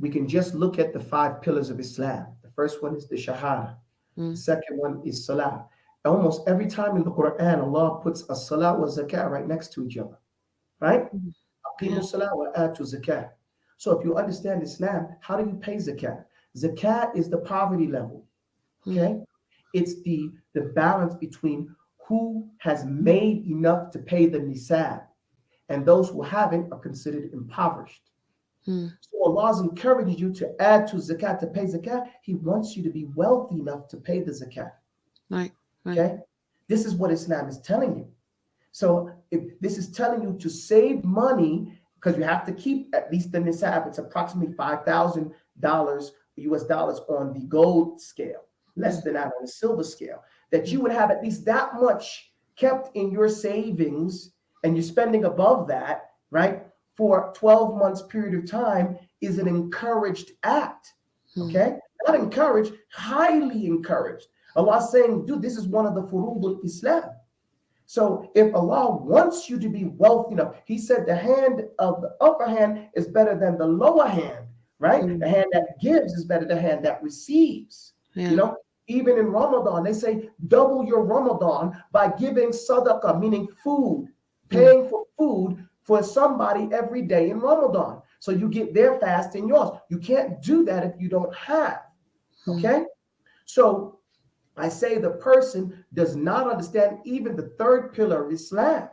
we can just look at the 5 pillars of Islam. The first one is the Shahada. The second one is Salah. Almost every time in the Quran, Allah puts a Salah or Zakah right next to each other, right? Aqimu Salah wa atu Zakah. So if you understand Islam, how do you pay Zakah? Zakah is the poverty level, okay? It's the balance between who has made enough to pay the nisab, and those who haven't are considered impoverished. So Allah's encouraging you to add to zakat, to pay zakat. He wants you to be wealthy enough to pay the zakat. Right. Okay? This is what Islam is telling you. So if this is telling you to save money, because you have to keep at least the nisab. It's approximately $5,000 US dollars on the gold scale, less than that on the silver scale, that you would have at least that much kept in your savings, and you're spending above that, right, for 12 months period of time is an encouraged act. Okay? Not encouraged, highly encouraged. Allah's saying, dude, this is one of the furud al-Islam. So if Allah wants you to be wealthy enough, he said the hand of the upper hand is better than the lower hand, right? The hand that gives is better than the hand that receives. You know, even in Ramadan, they say double your Ramadan by giving sadaqah, meaning food, paying for food for somebody every day in Ramadan. So you get their fast and yours. You can't do that if you don't have. Okay? So I say the person does not understand even the third pillar of Islam.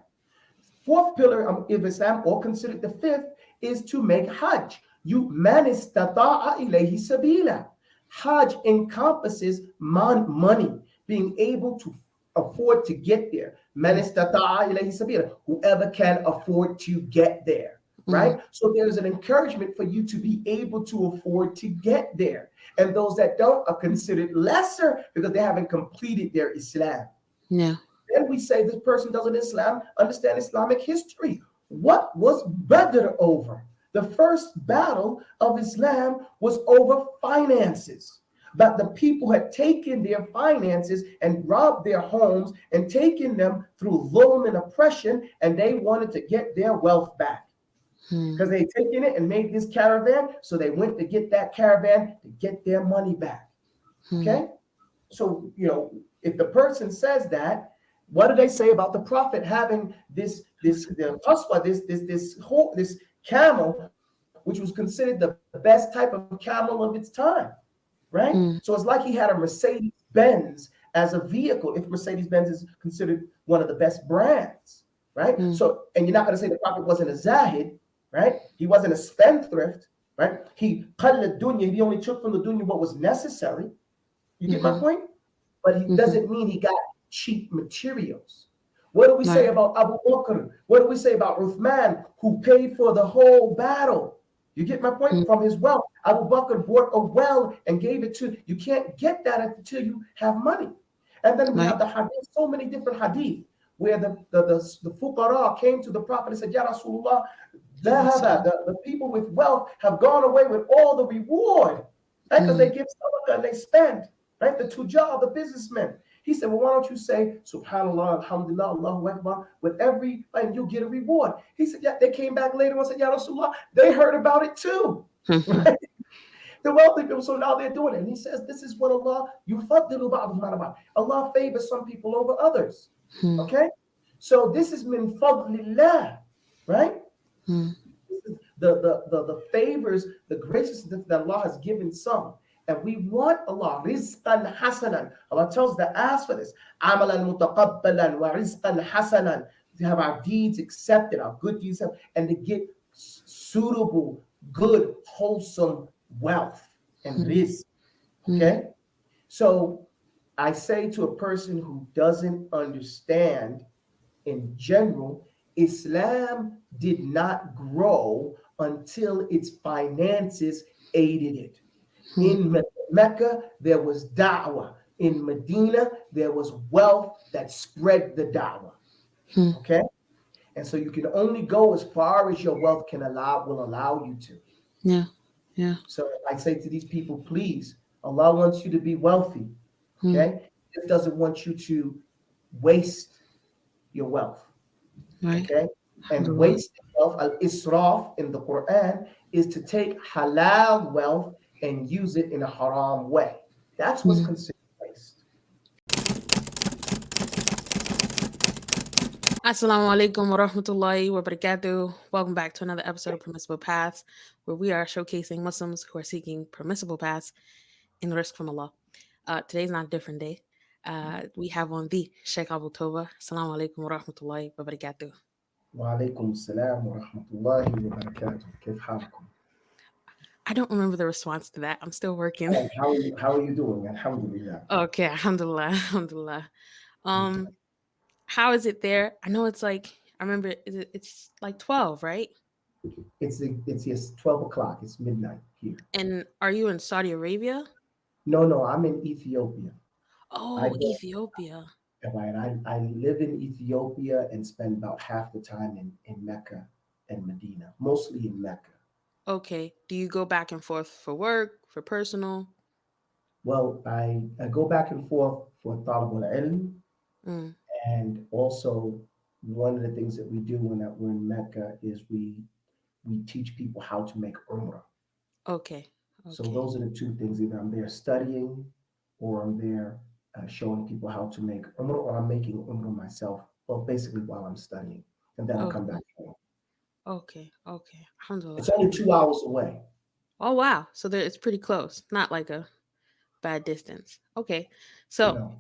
Fourth pillar of Islam, or considered the fifth, is to make Hajj. You man istata'a ilayhi sabila. Hajj encompasses money, being able to afford to get there. Man istata'a ilayhi sabila. Whoever can afford to get there, right? So there's an encouragement for you to be able to afford to get there. And those that don't are considered lesser because they haven't completed their Islam. Yeah. Then we say this person doesn't understand Islamic history. What was Badr over? The first battle of Islam was over finances. But the people had taken their finances and robbed their homes and taken them through dhulm and oppression, and they wanted to get their wealth back. Because they had taken it and made this caravan, so they went to get that caravan to get their money back. Okay? So, you know, if the person says that, what do they say about the Prophet having this camel, which was considered the best type of camel of its time, right? So it's like he had a Mercedes-Benz as a vehicle, if Mercedes-Benz is considered one of the best brands, right? So, and you're not going to say the Prophet wasn't a zahid, right? He wasn't a spendthrift, right? He only took from the dunya what was necessary. You get my point? But he doesn't mean he got cheap materials. What do we say about Abu Bakr? What do we say about Uthman, who paid for the whole battle? You get my point? From his wealth. Abu Bakr bought a well and gave it to you. Can't get that until you have money. And then we have the hadith, so many different hadith, where the fuqara came to the Prophet and said, Ya Rasulullah, the people with wealth have gone away with all the reward, right? Because they give sadaqah and they spend, right? The tujjar, the businessmen. He said, well, why don't you say, Subhanallah, Alhamdulilah, Allahu Akbar, with every, and you'll get a reward. He said, yeah, they came back later and said, Ya Rasulullah, they heard about it too. Right? The wealthy people, so now they're doing it. And he says, this is what Allah, Allah favors some people over others. Okay? So this is min fadlillah, right? The favors, the graciousness that Allah has given some. And we want Allah, rizqan hasanan. Allah tells us to ask for this. Amalan mutaqabbalan wa rizqan hasanan. To have our deeds accepted, our good deeds accepted, and to get suitable, good, wholesome wealth and rizq. Okay? So I say to a person who doesn't understand, in general, Islam did not grow until its finances aided it. In Mecca, there was da'wah. In Medina, there was wealth that spread the da'wah. Okay? And so you can only go as far as your wealth will allow you to. Yeah. So I say to these people, please, Allah wants you to be wealthy. Okay? He doesn't want you to waste your wealth. Right. Okay? And wasting wealth, al-israf in the Quran, is to take halal wealth and use it in a haram way. That's what's Mm. considered waste. Assalamu alaikum wa rahmatullahi wa barakatuh. Welcome back to another episode of Permissible Paths, where we are showcasing Muslims who are seeking permissible paths in risk from Allah. Today's not a different day. We have on the Shayh Abu Taubah. Assalamu alaikum wa rahmatullahi wa barakatuh. Wa alaykum salam wa rahmatullahi wa barakatuh. Kif halakum? I don't remember the response to that. I'm still working. And how are you doing? Alhamdulilah. Okay, alhamdulillah, alhamdulillah. Um, how is it there? I know it's like I remember it's like 12, right? It's yes, 12 o'clock. It's midnight here. And are you in Saudi Arabia? No, I'm in Ethiopia. I Oh, go Ethiopia. right. I live in Ethiopia and spend about half the time in Mecca and Medina, mostly in Mecca. Okay. Do you go back and forth for work, for personal? Well, I go back and forth for talab al-ilm, Mm, and also one of the things that we do when we're in Mecca is we teach people how to make umrah. okay. So Okay. those are the two things. Either I'm there studying, or I'm there showing people how to make umrah, or I'm making umrah myself. Well, basically while I'm studying, and then I Oh, come back home. okay. Okay. Alhamdulillah. It's only Alhamdulillah. 2 hours away. Oh, wow. So there, it's pretty close. Not like a bad distance. Okay. So No.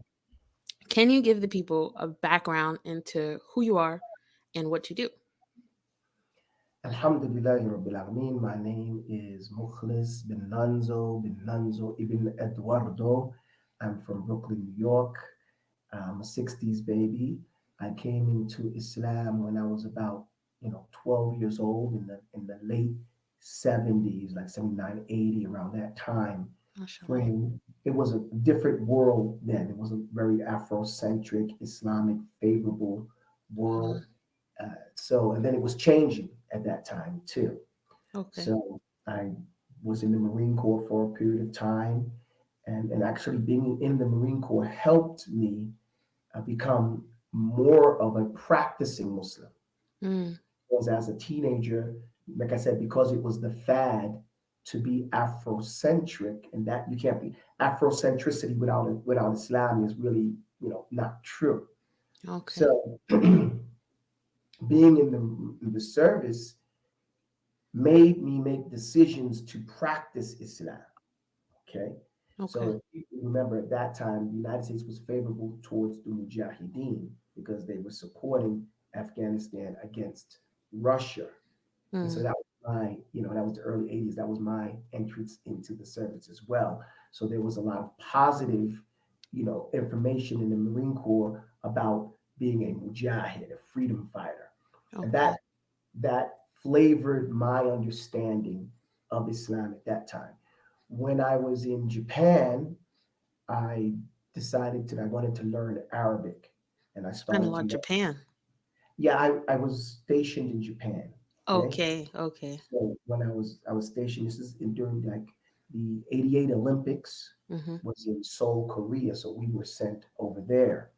can you give the people a background into who you are and what you do? Alhamdulilah Rabbil Alameen. My name is Mukhlis bin Nanzo ibn Eduardo. I'm from Brooklyn, New York. I'm a 60s baby. I came into Islam when I was about 12 years old in the late 70s, like 79, 80, around that time MashaAllah. frame. It was a different world then. It was a very Afrocentric, Islamic favorable Mm, world. So, and then it was changing at that time too. okay. So I was in the Marine Corps for a period of time, and actually being in the Marine Corps helped me become more of a practicing Muslim. Mm, Because as a teenager, like I said, because it was the fad to be Afrocentric, and that you can't be Afrocentricity without Islam is really not true. okay. So being in the service made me make decisions to practice Islam. Okay. Okay. So if you remember at that time, the United States was favorable towards the Mujahideen because they were supporting Afghanistan against Russia. And so Mm, that was that was the early 80s. That was my entrance into the service as well. So there was a lot of positive, information in the Marine Corps about being a mujahid, a freedom fighter. And okay. that flavored my understanding of Islam at that time. When I was in Japan, I decided that I wanted to learn Arabic, and I It's kind of started to like learn. Japan. Yeah, I was stationed in Japan. Okay, Okay. Okay. so when I was stationed, this is during like the '88 Olympics Mm-hmm. was in Seoul, Korea. So we were sent over there,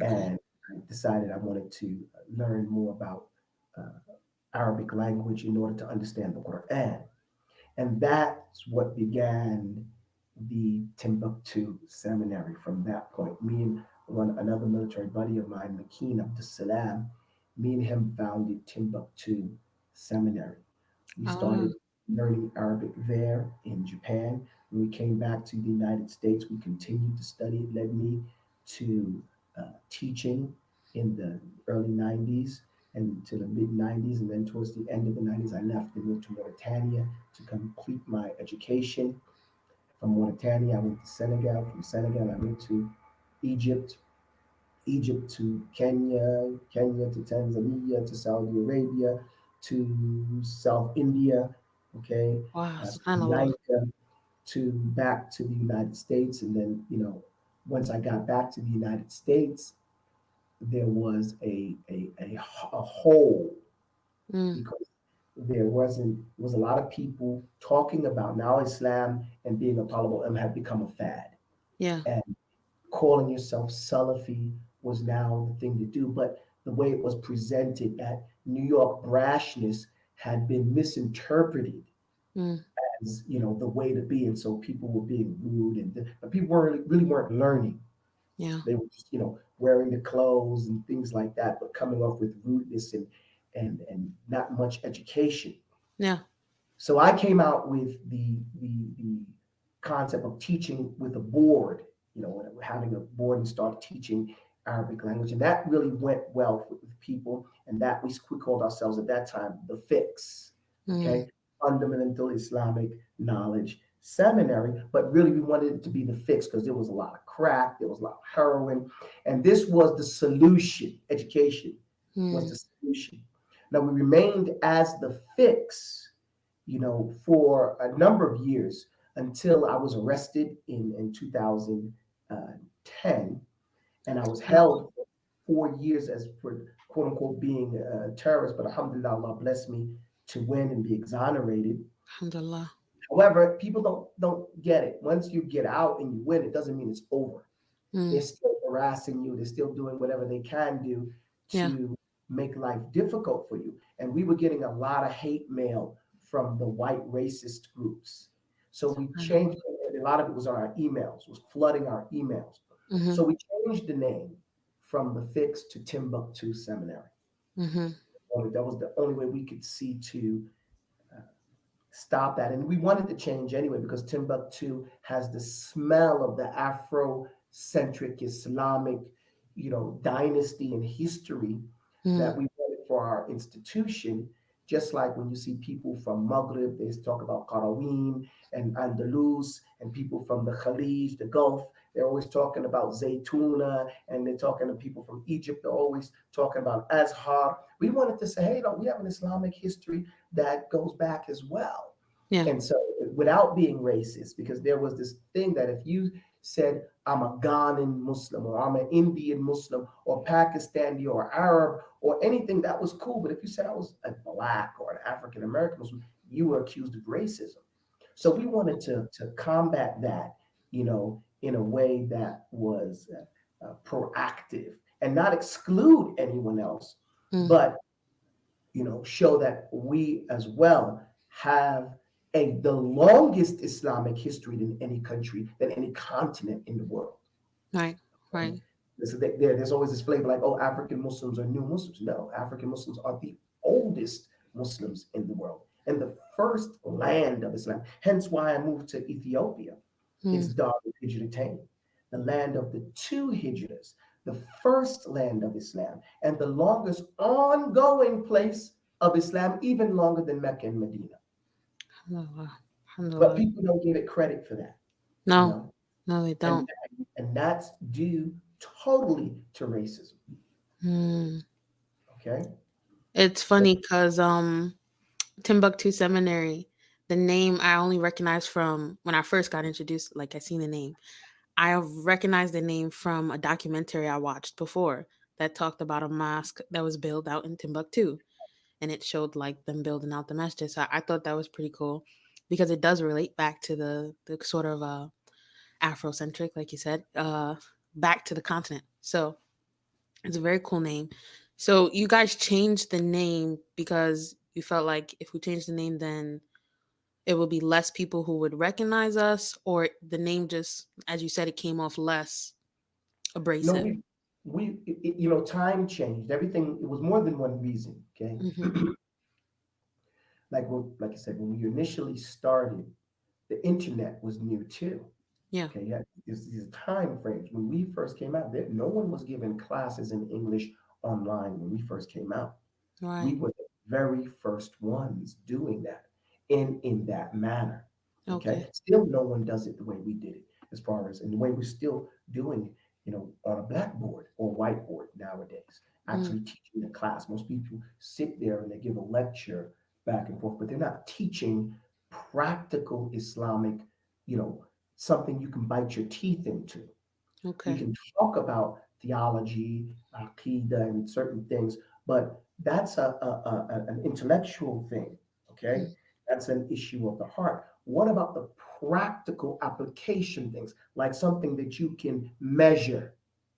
Okay. and I decided I wanted to learn more about Arabic language in order to understand the Quran. And that's what began the Timbuktu Seminary from that point. Me and another military buddy of mine, Makeen Abdus Salam, me and him founded Timbuktu Seminary. We Oh. started learning Arabic there in Japan. When we came back to the United States, we continued to study. It led me to teaching in the early 90s and to the mid 90s. And then towards the end of the 90s, I left and moved to Mauritania to complete my education. From Mauritania, I went to Senegal. From Senegal, I went to Egypt. Egypt to Kenya, Kenya to Tanzania, to Saudi Arabia, to South India, okay, Wow. Sri Subhanallah. Lanka, to back to the United States. And then, once I got back to the United States, there was a hole Mm, because there was a lot of people talking about now Islam and being a Talib had become a fad. yeah. And calling yourself Salafi was now the thing to do. But the way it was presented, that New York brashness had been misinterpreted Mm. as, the way to be, and so people were being rude, but people really weren't learning. Yeah. They were just, wearing the clothes and things like that, but coming off with rudeness and not much education. Yeah. So I came out with the concept of teaching with a board, having a board and start teaching Arabic language, and that really went well with people. And that we called ourselves at that time the Fix, Mm. okay, Fundamental Islamic Knowledge Seminary. But really, we wanted it to be the Fix because there was a lot of crack, there was a lot of heroin, and this was the solution. Education was Mm. the solution. Now we remained as the Fix, for a number of years until I was arrested in 2010, and I was SubhanAllah. held for 4 years as for quote unquote being a terrorist. But Alhamdulillah, Allah blessed me to win and be exonerated. Alhamdulillah. However, people don't get it. Once you get out and you win, it doesn't mean it's over. They're Mm. still harassing you. They're still doing whatever they can do Yeah. to make life difficult for you. And we were getting a lot of hate mail from the white racist groups. So we changed, SubhanAllah. and a lot of it was on our emails, was flooding our emails. Mm-hmm. So we changed the name from the Fix to Timbuktu Seminary. Mm-hmm. That was the only way we could see to uh, stop that. And we wanted to change anyway because Timbuktu has the smell of the Afrocentric Islamic, dynasty and history Mm. that we wanted for our institution. Just like when you see people from Maghrib, they talk about Qarawin and Andalus, and people from the Khalij, the Gulf, they're always talking about Zaytuna, and they're talking to people from Egypt, they're always talking about Azhar. We wanted to say, hey, no, we have an Islamic history that goes back as well. Yeah. And so, without being racist, because there was this thing that if you said, I'm a Ghanaian Muslim, or I'm an Indian Muslim, or Pakistani, or Arab, or anything, that was cool. But if you said I was a Black or an African American Muslim, you were accused of racism. So we wanted to combat that, in a way that was proactive and not exclude anyone else, Mm. but show that we as well have the longest Islamic history than any country, than any continent in the world. Right. Okay? Right. There's always this flavor like, oh, African Muslims are new Muslims. No, African Muslims are the oldest Muslims in the world and the first land of Islam. Hence why I moved to Ethiopia. It's Mm. Dar al-Hijratain, the land of the two hijras, the first land of Islam, and the longest ongoing place of Islam, even longer than Mecca and Medina. Alhamdulillah. But Alhamdulillah. people don't give it credit for that, you No. know, No, they and don't. and that's due totally to racism. Mm. Okay, It's so funny because Timbuktu Seminary, the name I only recognized from when I first got introduced. Like I seen the name, I recognized the name from a documentary I watched before that talked about a mosque that was built out in Timbuktu, and it showed like them building out the masjid. So I thought that was pretty cool because it does relate back to the sort of Afrocentric, like you said, back to the continent. So it's a very cool name. So you guys changed the name because you felt like if we change the name, then it would be less people who would recognize us, or the name just, as you said, it came off less no, abrasive. time changed everything. It was more than one reason. Okay, Hmm. like I said, when we initially started, the internet was new too. Yeah. Okay, yeah, these time frames. When we first came out, no one was giving classes in English online when we first came out. We Right. were the very first ones doing that in that manner. Okay, Okay. still no one does it the way we did it, as far as, and the way we're still doing it, on a blackboard or whiteboard nowadays. Mm. Actually teaching the class. Most people sit there and they give a lecture back and forth, but they're not teaching practical Islamic, you know, something you can bite your teeth into. We Okay. can talk about theology, aqidah, and certain things, but that's an intellectual thing, okay? Mm. That's an issue of the heart. What about the practical application things, like something that you can measure,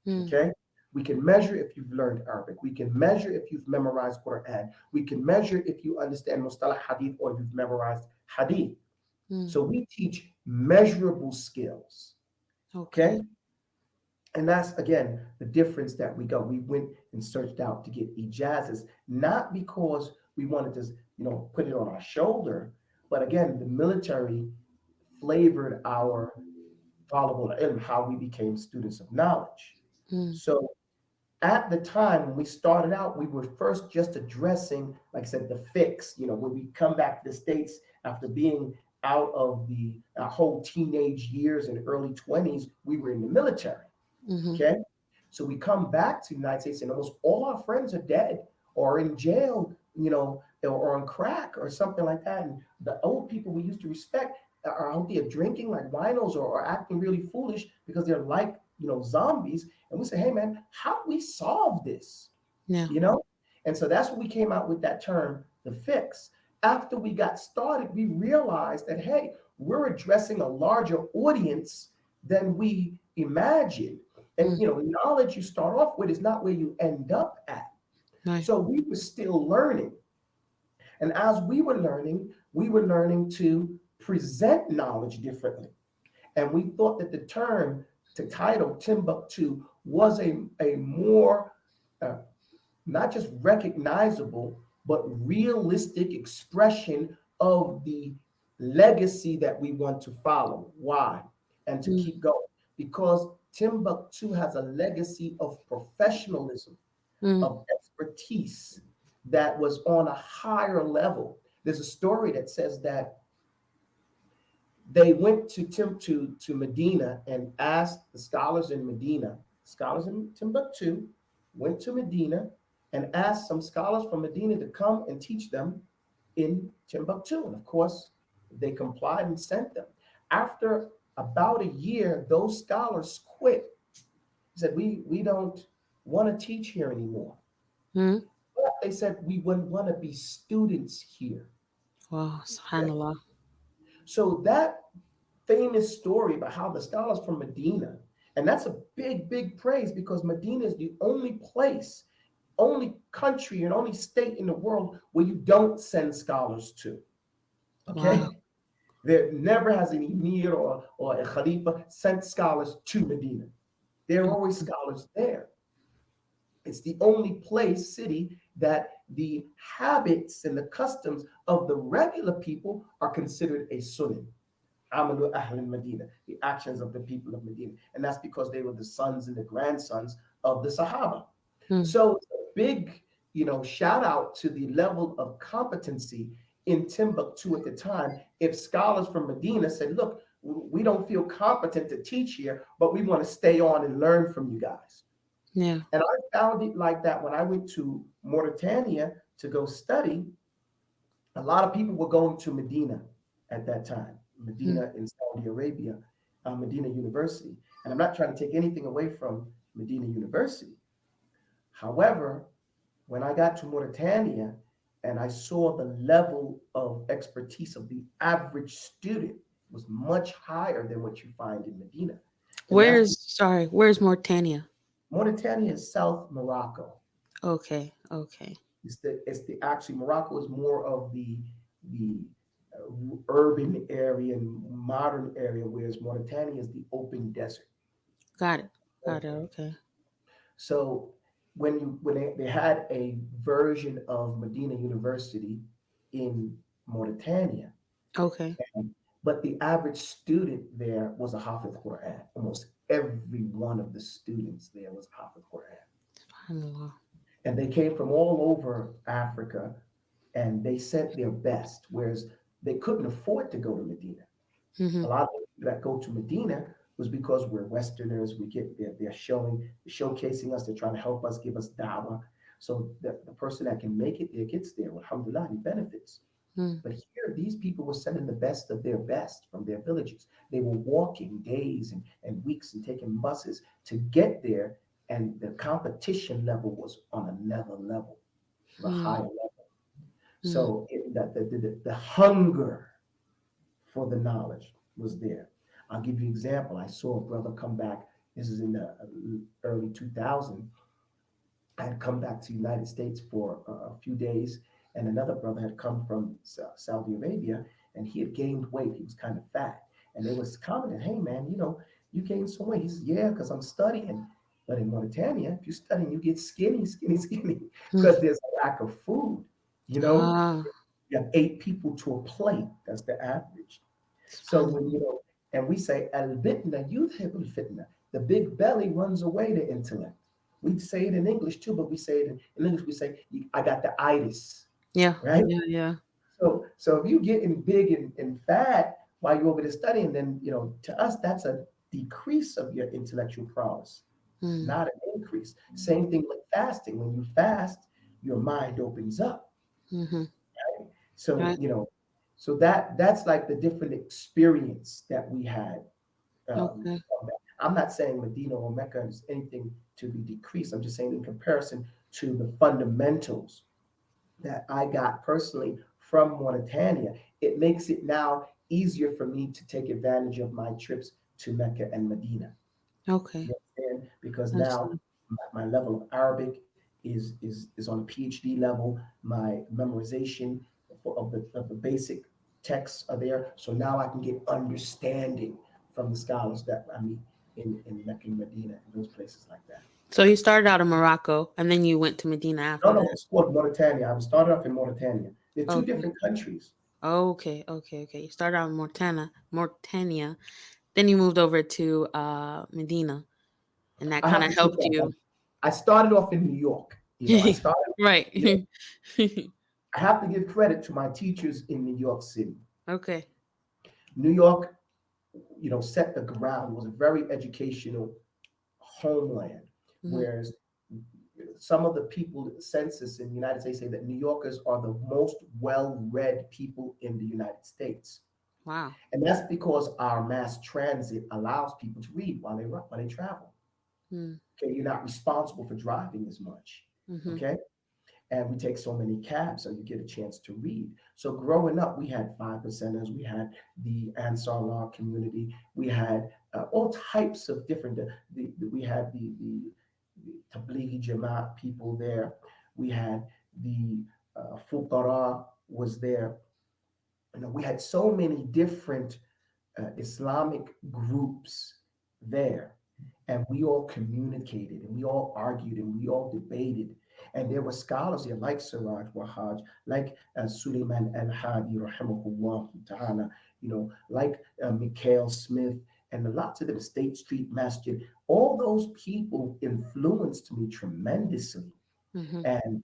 Mm. okay? We can measure if you've learned Arabic. We can measure if you've memorized Quran. We can measure if you understand Mustalah Hadith or you've memorized Hadith. Mm. So we teach measurable skills. Okay. Okay. And that's again the difference that we go. We went and searched out to get ijazas, not because we wanted to, put it on our shoulder, but again, the military flavored our talabul ilm, how we became students of knowledge. Mm. So at the time when we started out, we were first just addressing, like I said, the fix. When we come back to the States after being out of the whole teenage years and early 20s, we were in the military. Mm-hmm. Okay. So we come back to the United States and almost all our friends are dead or in jail, or on crack or something like that. And the old people we used to respect are out there drinking like winos or acting really foolish because they're like, zombies. And we say, hey, man, how do we solve this? Yeah. And so that's when we came out with that term, the fix. After we got started, we realized that, hey, we're addressing a larger audience than we imagined. And, knowledge you start off with is not where you end up at. Right. So we were still learning. And as we were learning to present knowledge differently. And we thought that the term, the title, Timbuktu, was a more, not just recognizable, but realistic expression of the legacy that we want to follow. Why? And to keep going. Because Timbuktu has a legacy of professionalism, Mm. of expertise that was on a higher level. There's a story that says that they went to Medina and asked the scholars in Medina, scholars in Timbuktu, went to Medina and asked some scholars from Medina to come and teach them in Timbuktu. And of course, they complied and sent them. After about a year, those scholars quit. He said, we don't want to teach here anymore. Mm. But they said, we wouldn't want to be students here. Wow. Subhanallah. So that famous story about how the scholars from Medina, and that's a big, big praise because Medina is the only place, only country, and only state in the world where you don't send scholars to. Okay? Wow. There never has an emir or a khalifa sent scholars to Medina. There are always scholars there. It's the only place, city, that the habits and the customs of the regular people are considered a sunnah. Amalu Ahl Medina, the actions of the people of Medina. And that's because they were the sons and the grandsons of the Sahaba. Mm. So big, shout out to the level of competency in Timbuktu at the time. If scholars from Medina said, look, we don't feel competent to teach here, but we want to stay on and learn from you guys. Yeah. And I found it like that when I went to Mauritania to go study. A lot of people were going to Medina at that time, Medina in Saudi Arabia, Medina University. And I'm not trying to take anything away from Medina University. However, when I got to Mauritania and I saw the level of expertise of the average student was much higher than what you find in Medina. And Where's Mauritania? Mauritania is South Morocco. Okay. Okay. It's the actually Morocco is more of the urban area and modern area, whereas Mauritania is the open desert. Got it. Got it. Okay. So when they had a version of Medina University in Mauritania, Okay. but the average student there was a Hafiz Quran. Almost every one of the students there was a Hafiz Quran. Subhanallah. And they came from all over Africa and they sent their best, whereas they couldn't afford to go to Medina. Mm-hmm. A lot of people that go to Medina was because we're Westerners. They're showcasing us. They're trying to help us, give us dawah. So the person that can make it there gets there. Alhamdulilah, he benefits. Mm. But here, these people were sending the best of their best from their villages. They were walking days and weeks and taking buses to get there. And the competition level was on another level, a higher level. So the hunger for the knowledge was there. I'll give you an example. I saw a brother come back. This is in the early 2000s. I had come back to the United States for a few days, and another brother had come from Saudi Arabia, and he had gained weight. He was kind of fat, and they was commenting, "Hey, man, you gained some weight." He says, "Yeah, because I'm studying." But in Mauritania, if you're studying, you get skinny, skinny, skinny, Hmm. because there's a lack of food. You know, Ah, you have 8 people to a plate. That's the average. So when subhanallah. and we say al bitna yudhibul fitna, the big belly runs away the intellect. We say it in English too, but we say it in English. We say I got the itis, Yeah, right? yeah, yeah. So if you getting big and fat while you're over there studying, then to us that's a decrease of your intellectual prowess, Mm, not an increase. Same thing with fasting. When you fast, your mind opens up. mm-hmm. So Right. so that's like the different experience that we had. Okay. From that. I'm not saying Medina or Mecca is anything to be decreased. I'm just saying in comparison to the fundamentals that I got personally from Mauritania, it makes it now easier for me to take advantage of my trips to Mecca and Medina. Okay. You understand? Because now Understood. my level of Arabic is on a PhD level. My memorization of the basic texts are there. So now I can get understanding from the scholars that I meet in Mecca and Medina and those places like that. So you started out in Morocco and then you went to Medina No, after no, that. it's called Mauritania. I started off in Mauritania. They're two Okay. different countries. Okay. Okay. Okay. You started out in Mauritania. Then you moved over to Medina, and that I kind have of to take helped that back. you. I started off in New York. I started, Right. you know, I have to give credit to my teachers in New York City. Okay. New York, set the ground, was a very educational homeland, Hmm. whereas some of the people census in the United States say that New Yorkers are the most well-read people in the United States. Wow. And that's because our mass transit allows people to read while they travel. Mm. Okay, you're not responsible for driving as much. Mm-hmm. Okay, and we take so many cabs, so you get a chance to read. So growing up, we had 5 percenters, we had the Ansar Law community, we had all types of different. We had the Tablighi Jamaat people there. We had the Fuqara was there. We had so many different Islamic groups there. And we all communicated and we all argued and we all debated. And there were scholars here like Siraj Wahaj, like Suleiman al Hadi, rahimahullah ta'ala, like Mikhail Smith, and lots of them, State Street Masjid. All those people influenced me tremendously Mm-hmm. and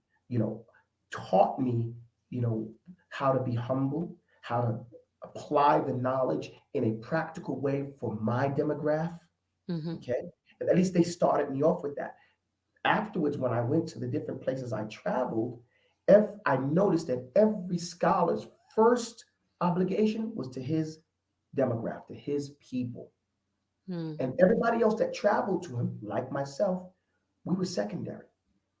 taught me you know how to be humble, how to apply the knowledge in a practical way for my demographic. Mm-hmm. Okay, and at least they started me off with that. Afterwards, when I went to the different places I traveled, I noticed that every scholar's first obligation was to his demographic, to his people, Mm. and everybody else that traveled to him, like myself, we were secondary.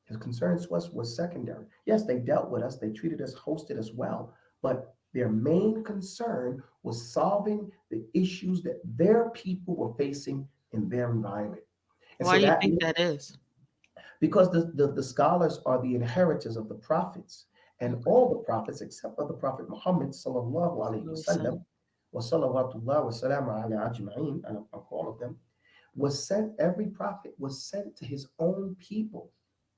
His concerns to us was secondary. Yes, they dealt with us, they treated us, hosted us well, but their main concern was solving the issues that their people were facing in their environment. And Why so do you that, think that is? because the scholars are the inheritors of the prophets, and Okay. all the prophets except for the Prophet Muhammad sallallahu alaihi wasallam, wa salawatullah wa salamu ala ajma'in, and all of them, every prophet was sent to his own people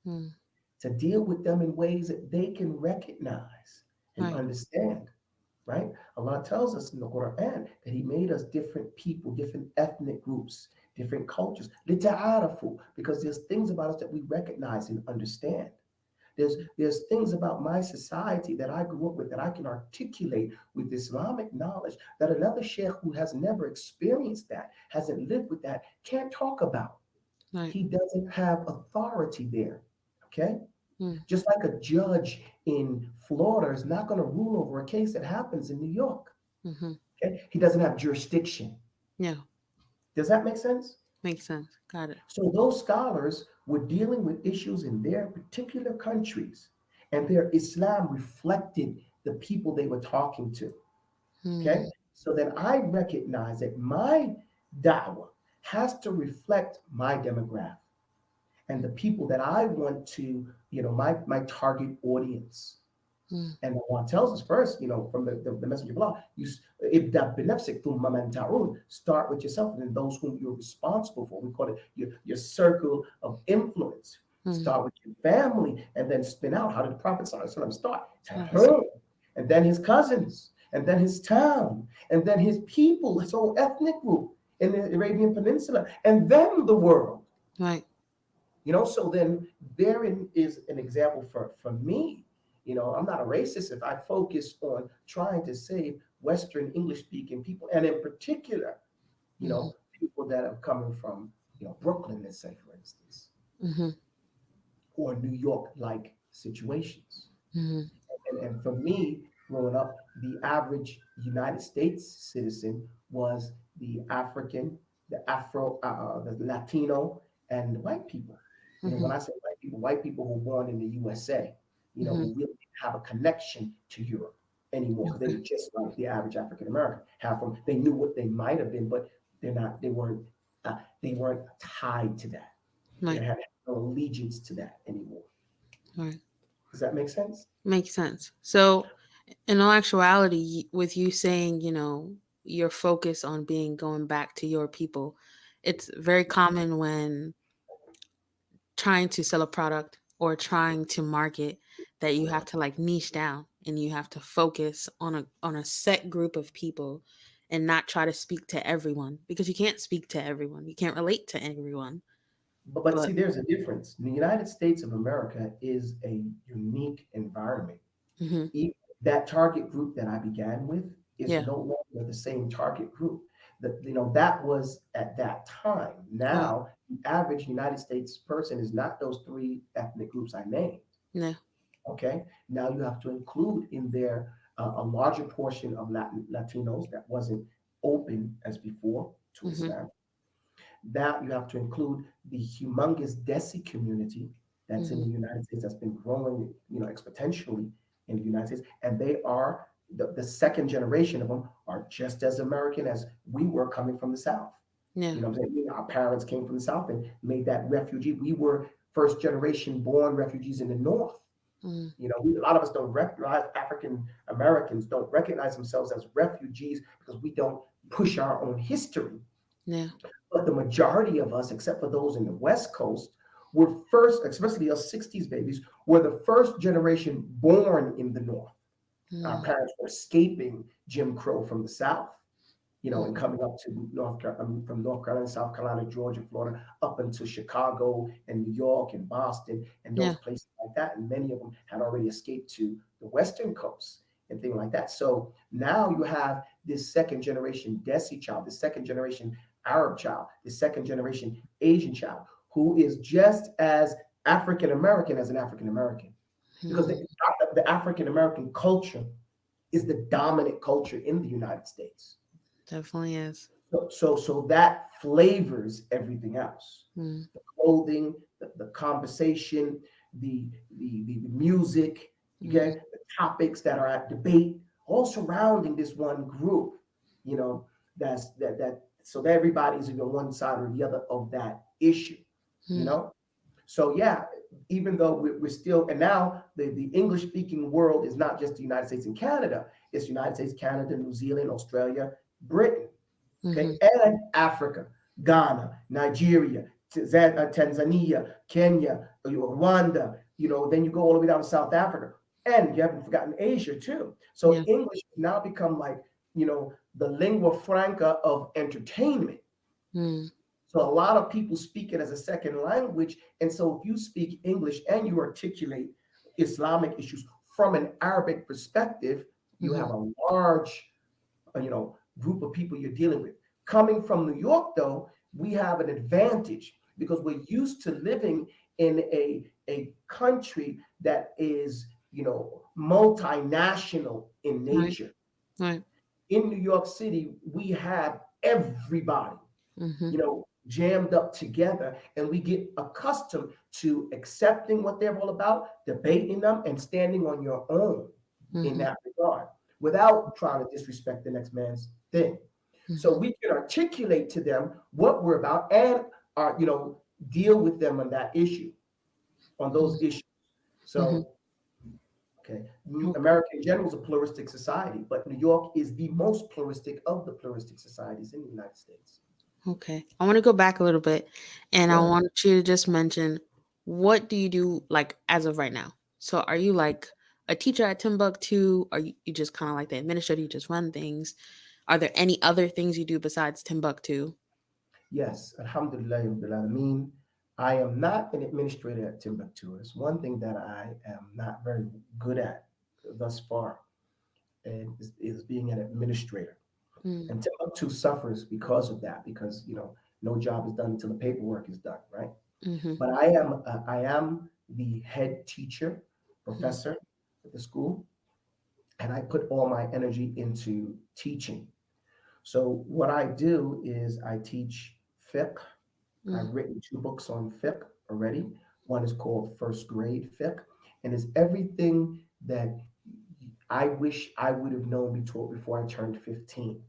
Mm. to deal with them in ways that they can recognize and Right. understand, right? Allah tells us in the Quran that He made us different people, different ethnic groups, different cultures. لِتَعَارَفُوا, because there's things about us that we recognize and understand. There's things about my society that I grew up with that I can articulate with Islamic knowledge that another sheikh who has never experienced that, hasn't lived with that, can't talk about. Right. He doesn't have authority there. Okay? Mm. Just like a judge in Florida is not going to rule over a case that happens in New York. Mm-hmm. Okay? He doesn't have jurisdiction. Yeah. Does that make sense? Makes sense. Got it. So those scholars were dealing with issues in their particular countries, and their Islam reflected the people they were talking to. Mm. Okay? So then I recognize that my da'wah has to reflect my demographic. and the people that I want to, my target audience. Mm. And Allah tells us first, from the messenger of Allah, ibda binafsik thumma man ta'ud. Start with yourself and then those whom you're responsible for. We call it your circle of influence. Mm. Start with your family and then spin out. How did the Prophet ﷺ start? At Yes. home, and then his cousins, and then his town, and then his people, his whole ethnic group in the Arabian Peninsula, and then the world. Right. So then therein is an example for me. I'm not a racist if I focus on trying to save Western English speaking people, and in particular, Mm-hmm. people that are coming from, Brooklyn, let's say, for instance, Mm-hmm. or New York like situations. Mm-hmm. And for me, growing up, the average United States citizen was the African, the Afro, the Latino, and white people. Mm-hmm. When I say white people who were born in the USA, Mm-hmm. who really didn't have a connection to Europe anymore because they were just like the average African American. Half of them, they knew what they might have been, but they weren't tied to that. They Right. had no allegiance to that anymore. Right. Does that make sense? Makes sense. So, in all actuality, with you saying, your focus on being going back to your people, it's very common when trying to sell a product or trying to market that you have to like niche down and you have to focus on a set group of people and not try to speak to everyone because you can't speak to everyone. You can't relate to everyone. But But see, there's a difference. The United States of America is a unique environment. mhm, That target group that I began with is yeah, no longer the same target group. That was at that time. right, Now, the average United States person is not those three ethnic groups I named. no, Okay. Now you have to include in there a larger portion of Latinos that wasn't open as before to mhm, Islam. That you have to include the humongous Desi community that's in mhm, the United States that's been growing, exponentially in the United States, and they are the second generation of them are just as American as we were coming from the South. yeah, What I'm saying? Our parents came from the South and made that refugee. We were first generation born refugees in the North. mm, A lot of us don't recognize African Americans don't recognize themselves as refugees because we don't push our own history. yeah, But the majority of us, except for those in the West Coast, were first, especially us 60s babies, were the first generation born in the North. Our mm, parents were escaping Jim Crow from the South, and mm, coming up to from North Carolina, South Carolina, Georgia, Florida, up into Chicago and New York and Boston and those yeah, places like that. And many of them had already escaped to the Western coast and things like that. So now you have this second generation Desi child, this second generation Arab child, this second generation Asian child, who is just as African American as an African American. Because mm, the African American culture is the dominant culture in the United States. definitely is. So that flavors everything else. Mm, The clothing, the conversation, the music, mm, okay, the topics that are at debate, all surrounding this one group, you know, that so that everybody's on one side or the other of that issue, you mm, know. So yeah, even though we're still, and now the English speaking world is not just the United States and Canada, it's United States, Canada, New Zealand, Australia, Britain. Okay, mhm, and Africa, Ghana, Nigeria, Tanzania, Kenya, Rwanda, then you go all the way down to South Africa, and you haven't forgotten Asia too. So yeah, English has now become like, the lingua franca of entertainment. mm, So a lot of people speak it as a second language. And so if you speak English and you articulate Islamic issues from an Arabic perspective, you mhm, have a large group of people you're dealing with. Coming from New York, though, we have an advantage because we're used to living in a country that is, multinational in right, nature. right, In New York City, we have everybody, mhm, jammed up together, and we get accustomed to accepting what they're all about, debating them, and standing on your own in mhm, that regard without trying to disrespect the next man's thing. So mhm, we can articulate to them what we're about and our, deal with them on that issue, on those issues. Mm-hmm. So, okay, Okay. America in general is a pluralistic society, but New York is the most pluralistic of the pluralistic societies in the United States. Okay. I want to go back a little bit and I Go ahead. want you to just mention, what do you do like as of right now? So are you like a teacher at Timbuktu? Are you just kind of like the administrator? You just run things? Are there any other things you do besides Timbuktu? Yes, Alhamdulilah, Rabbil Alameen. I am not an administrator at Timbuktu. It's one thing that I am not very good at thus far, and is being an administrator. Mm, And Timbuktu suffers because of that, because no job is done until the paperwork is done, right? mm-hmm, But I am the head teacher, mm, professor at the school, and I put all my energy into teaching. So what I do is I teach fiqh. mm, I've written two books on fiqh already. One is called First Grade Fiqh, and it's everything that I wish I would have known before I turned 15.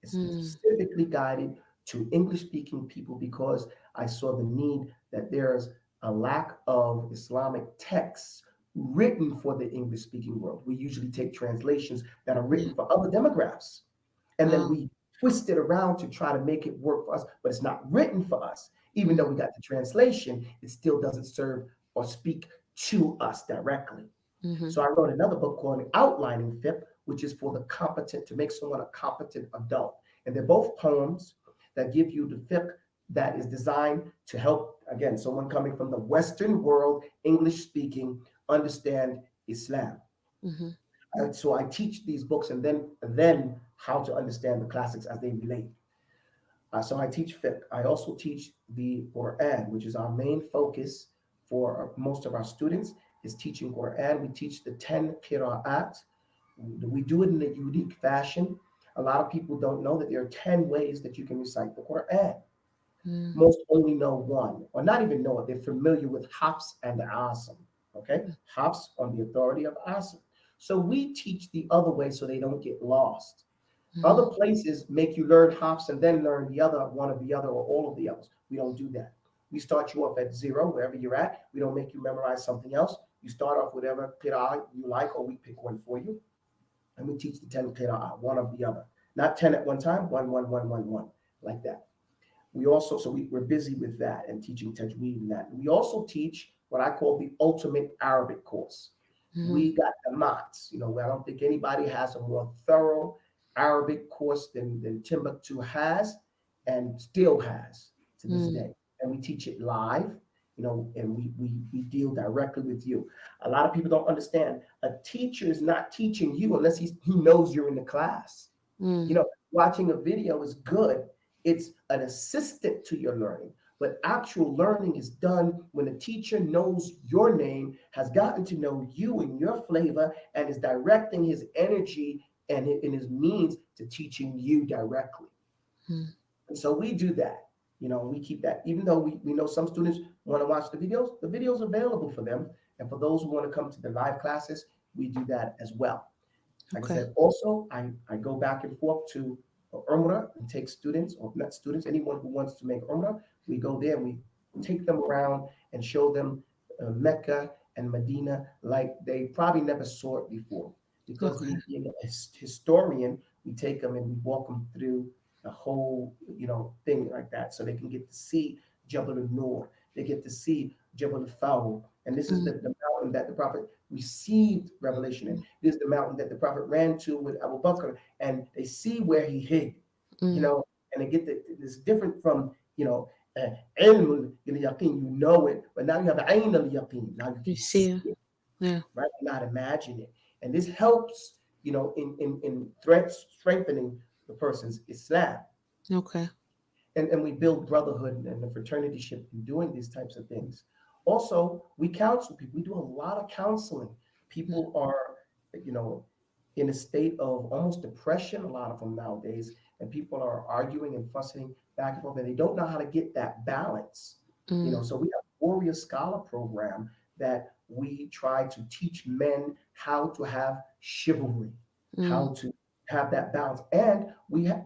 It's mm, specifically guided to English speaking people because I saw the need that there's a lack of Islamic texts written for the English speaking world. We usually take translations that are yeah. written for other demographics, and then Oh, we twist it around to try to make it work for us, but it's not written for us. Even mm, though we got the translation, it still doesn't serve or speak to us directly. mm-hmm, So I wrote another book called Outlining FIP, which is for the competent, to make someone a competent adult. And they're both poems that give you the FIP that is designed to help, again, someone coming from the Western world, English speaking, understand Islam. mm-hmm, So I teach these books and then how to understand the classics as they relate. So I teach fiqh. I also teach the Quran, which is our main focus for most of our students, is teaching Quran. We teach the 10 qira'at. We do it in a unique fashion. A lot of people don't know that there are 10 ways that you can recite the Quran. mm, Most only know one, or not even know it. They're familiar with Hafs and Asim. Okay? Hafs on the authority of Asim. So we teach the other way so they don't get lost. mm-hmm, Other places make you learn hops and then learn the other one of the other or all of the others. We don't do that. We start you off at zero, wherever you're at. We don't make you memorize something else. You start off with whatever qira'ah you like, or we pick one for you. And we teach the 10 qira'ah, one of the other. Not 10 at one time, one, like that. We're busy with that and teaching tajweed and that. We also teach what I call the ultimate Arabic course. mm-hmm, We got the mats. I don't think anybody has a more thorough Arabic course than Timbuktu has and still has to this mm, day. And we teach it live, and we deal directly with you. A lot of people don't understand. A teacher is not teaching you unless he knows you're in the class. mm, Watching a video is good. It's an assistant to your learning. But actual learning is done when the teacher knows your name, has gotten to know you and your flavor, and is directing his energy and his means to teaching you directly. mm, And so we do that. We keep that. Even though we know some students want to watch the videos available for them. And for those who want to come to the live classes, we do that as well. Like I okay. said, also, I go back and forth to Umrah and take students, or not students, anyone who wants to make Umrah. We go there and we take them around and show them Mecca and Medina like they probably never saw it before. Because Okay. me being a historian, we take them and we walk them through the whole, thing like that, so they can get to see Jabal al-Nur. They get to see Jabal al-Thawr. And this is Mm, the mountain that the Prophet received revelation in. This is the mountain that the Prophet ran to with Abu Bakr, and they see where he hid, mm, and they get this different from, ilm al-yaqeen, you know it, but now you have ayn al-yaqeen. Now you you can see see it? it, Yeah. right? Not imagine it. And this helps, in threats strengthening the person's Islam. Okay. And we build brotherhood and the fraternityship in doing these types of things. Also, we counsel people. We do a lot of counseling. Mm, People are, you know, in a state of almost depression, a lot of them nowadays, and people are arguing and fussing back and forth, and they don't know how to get that balance. mm, So we have a Warrior Scholar program that we try to teach men how to have chivalry, mm, how to have that balance. And we have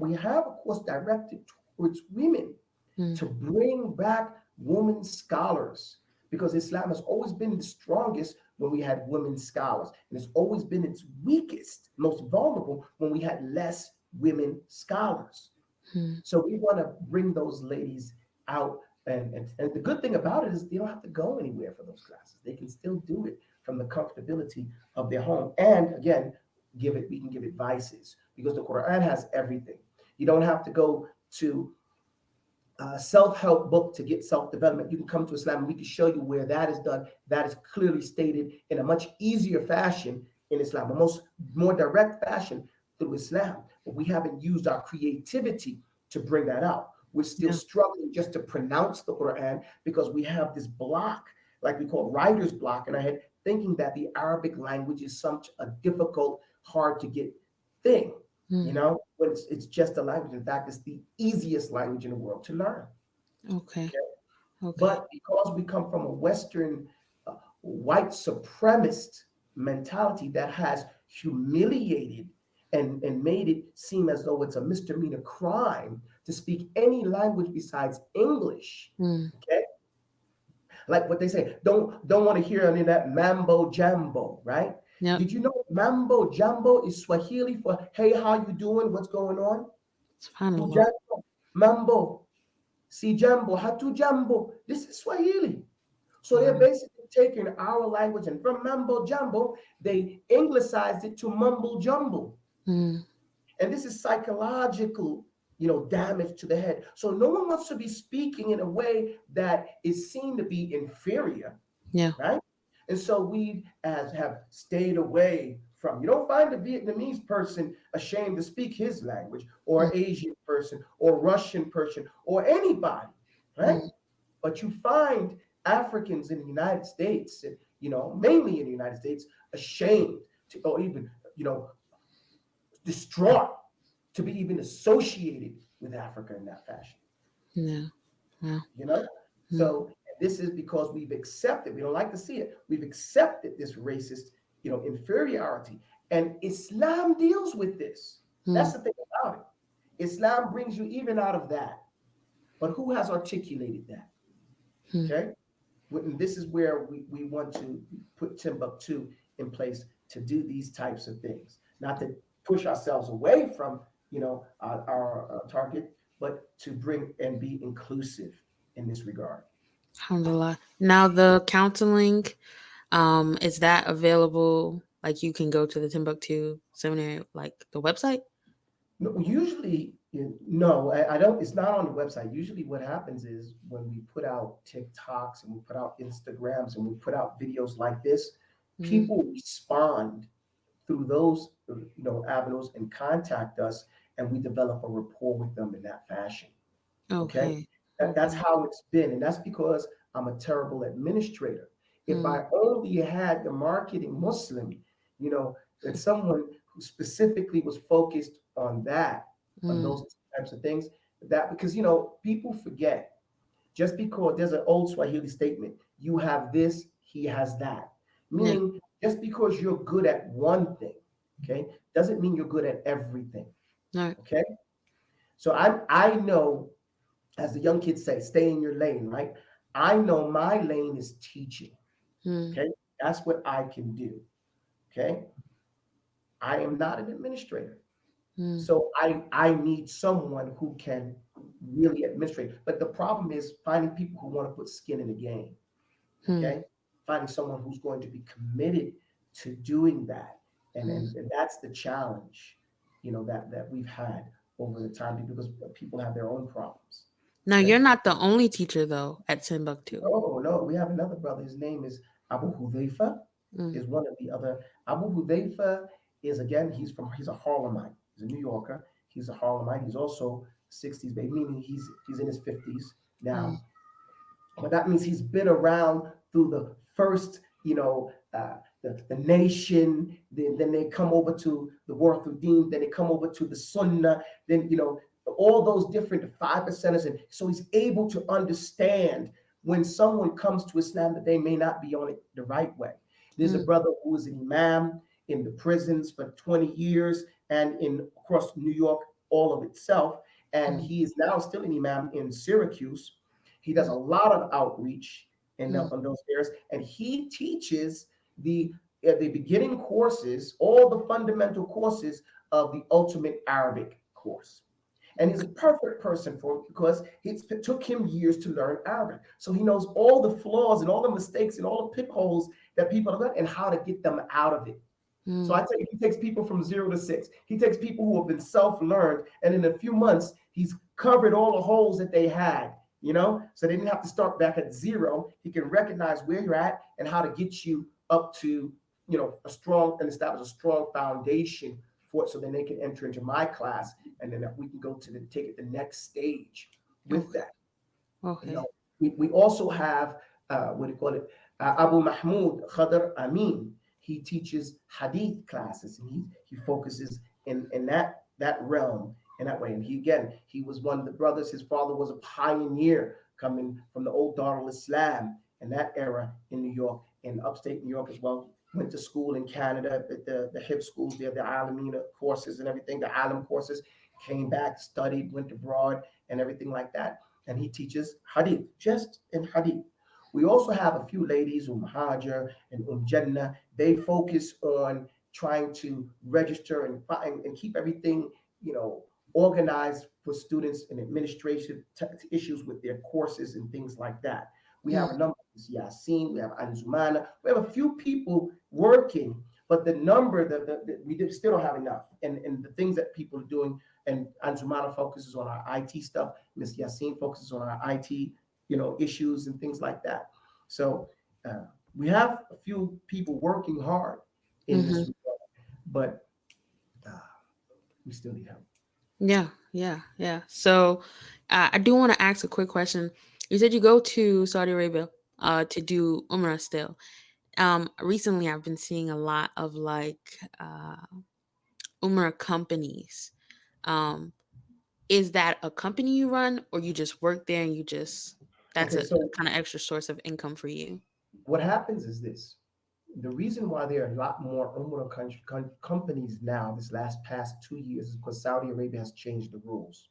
a course directed towards women mm, to bring back women scholars, because Islam has always been the strongest when we had women scholars, and it's always been its weakest, most vulnerable when we had less women scholars. Hmm. So we want to bring those ladies out. And the good thing about it is they don't have to go anywhere for those classes. They can still do it from the comfortability of their home. And again, we can give advices because the Quran has everything. You don't have to go to a self-help book to get self-development. You can come to Islam and we can show you where that is done. That is clearly stated in a much easier fashion in Islam, a more direct fashion through Islam. But we haven't used our creativity to bring that out. We're still Yeah. struggling just to pronounce the Quran because we have this block, like we call writer's block, in our head, thinking that the Arabic language is such a difficult, hard to get thing. Hmm. When it's just a language. In fact, it's the easiest language in the world to learn. Okay. Okay? Okay. But because we come from a Western white supremacist mentality that has humiliated and made it seem as though it's a misdemeanor crime to speak any language besides English. Hmm. Okay, like what they say, don't want to hear any of that mambo jambo, right? Yep. Did you know mambo jambo is Swahili for hey, how you doing? What's going on? Subhanallah. Hujambo, mambo, si jambo, hatu jambo. This is Swahili. So they're Wow. basically taking our language and from mambo jumbo, they anglicized it to mumble jumble. Hmm. And this is psychological, damage to the head. So no one wants to be speaking in a way that is seen to be inferior, Yeah. right? And so we as have stayed away from, you don't find a Vietnamese person ashamed to speak his language, Hmm. or Asian person, or Russian person, or anybody, right? Hmm. But you find Africans in the United States, mainly in the United States, ashamed to, or even, distraught to be even associated with Africa in that fashion. Yeah. Wow. you know Hmm. so this is because we've accepted, we don't like to see it, we've accepted this racist inferiority, and Islam deals with this. Hmm. That's the thing about it. Islam brings you even out of that, but who has articulated that? Hmm. Okay, and this is where we want to put Timbuktu in place to do these types of things, not to push ourselves away from our target, but to bring and be inclusive in this regard. Alhamdulillah. Now the counseling, is that available? Like you can go to the Timbuktu Seminary, like the website? No, usually, no, I don't. It's not on the website. Usually, what happens is when we put out TikToks and we put out Instagrams and we put out videos like this, Hmm. people respond through those avenues and contact us, and we develop a rapport with them in that fashion. Okay, Okay. that's Okay. how it's been, and that's because I'm a terrible administrator. If Hmm. I only had the marketing Muslim, that someone who specifically was focused on Hmm. those types of things, that because people forget, just because there's an old Swahili statement, you have this, he has that. Yeah. Meaning, just because you're good at one thing, okay, doesn't mean you're good at everything. All right. Okay. So I know, as the young kids say, stay in your lane, right? I know my lane is teaching. Hmm. Okay. That's what I can do. Okay. I am not an administrator. Hmm. So I need someone who can really administrate. But the problem is finding people who want to put skin in the game. Hmm. Okay. Finding someone who's going to be committed to doing that. And, Hmm. and, and that's the challenge, that we've had over the time, because people have their own problems. Now Okay. you're not the only teacher though at Timbuktu. Oh no, we have another brother. His name is Abu Hudhaifa. Mm. Is one of the other. Abu Hudhaifa is, again, he's a Harlemite. He's a New Yorker. He's a Harlemite. He's also 60s baby, meaning he's in his 50s Mm. now. But that means he's been around through the first, the nation. Then they come over to the World through Deen. Then they come over to the Sunnah. Then all those different 5%ers, and so he's able to understand when someone comes to Islam that they may not be on it the right way. There's a Mm. brother who was an imam in the prisons for 20 years and in across New York, all of itself, and Mm. he is now still an imam in Syracuse. He does a lot of outreach Mm. on those areas, and he teaches the beginning courses, all the fundamental courses of the ultimate Arabic course. And he's a Okay. perfect person for it because it took him years to learn Arabic. So he knows all the flaws and all the mistakes and all the pitfalls that people have done and how to get them out of it. So I Mm. tell you, he takes people from 0 to 6. He takes people who have been self-learned, and in a few months, he's covered all the holes that they had, so they didn't have to start back at 0. He can recognize where you're at and how to get you up to, a strong and establish a strong foundation for it so then they can enter into my class, and then we can go to take it the next stage with Okay. that. You Okay. know, we also have what do you call it? Abu Mahmoud Khadr Amin. He teaches hadith classes, and he focuses in that realm in that way. And he was one of the brothers. His father was a pioneer coming from the old Dar al-Islam in that era in New York, in upstate New York as well. Went to school in Canada, the hip schools there, the Alamina courses and everything, the Alam courses. Came back, studied, went abroad, and everything like that. And he teaches hadith, just in hadith. We also have a few ladies, Hajar and Jannah. They focus on trying to register and find and keep everything, organized for students and administrative issues with their courses and things like that. We have a Mm. number of Yasin, we have Anzumana, we have a few people working, but the number we still don't have enough. And the things that people are doing, and Anzumana focuses on our IT stuff, Miss Yasin focuses on our IT, issues and things like that. So we have a few people working hard in this Mm-hmm. regard, but uh, we still need help. Yeah. Yeah. Yeah. So, I do want to ask a quick question. You said you go to Saudi Arabia, to do Umrah still. Recently I've been seeing a lot of like, Umrah companies. Um, is that a company you run, or you just work there and that's Okay, a so kind of extra source of income for you? what happens is this. The reason why there are a lot more Umrah companies now, this past 2 years, is because Saudi Arabia has changed the rules.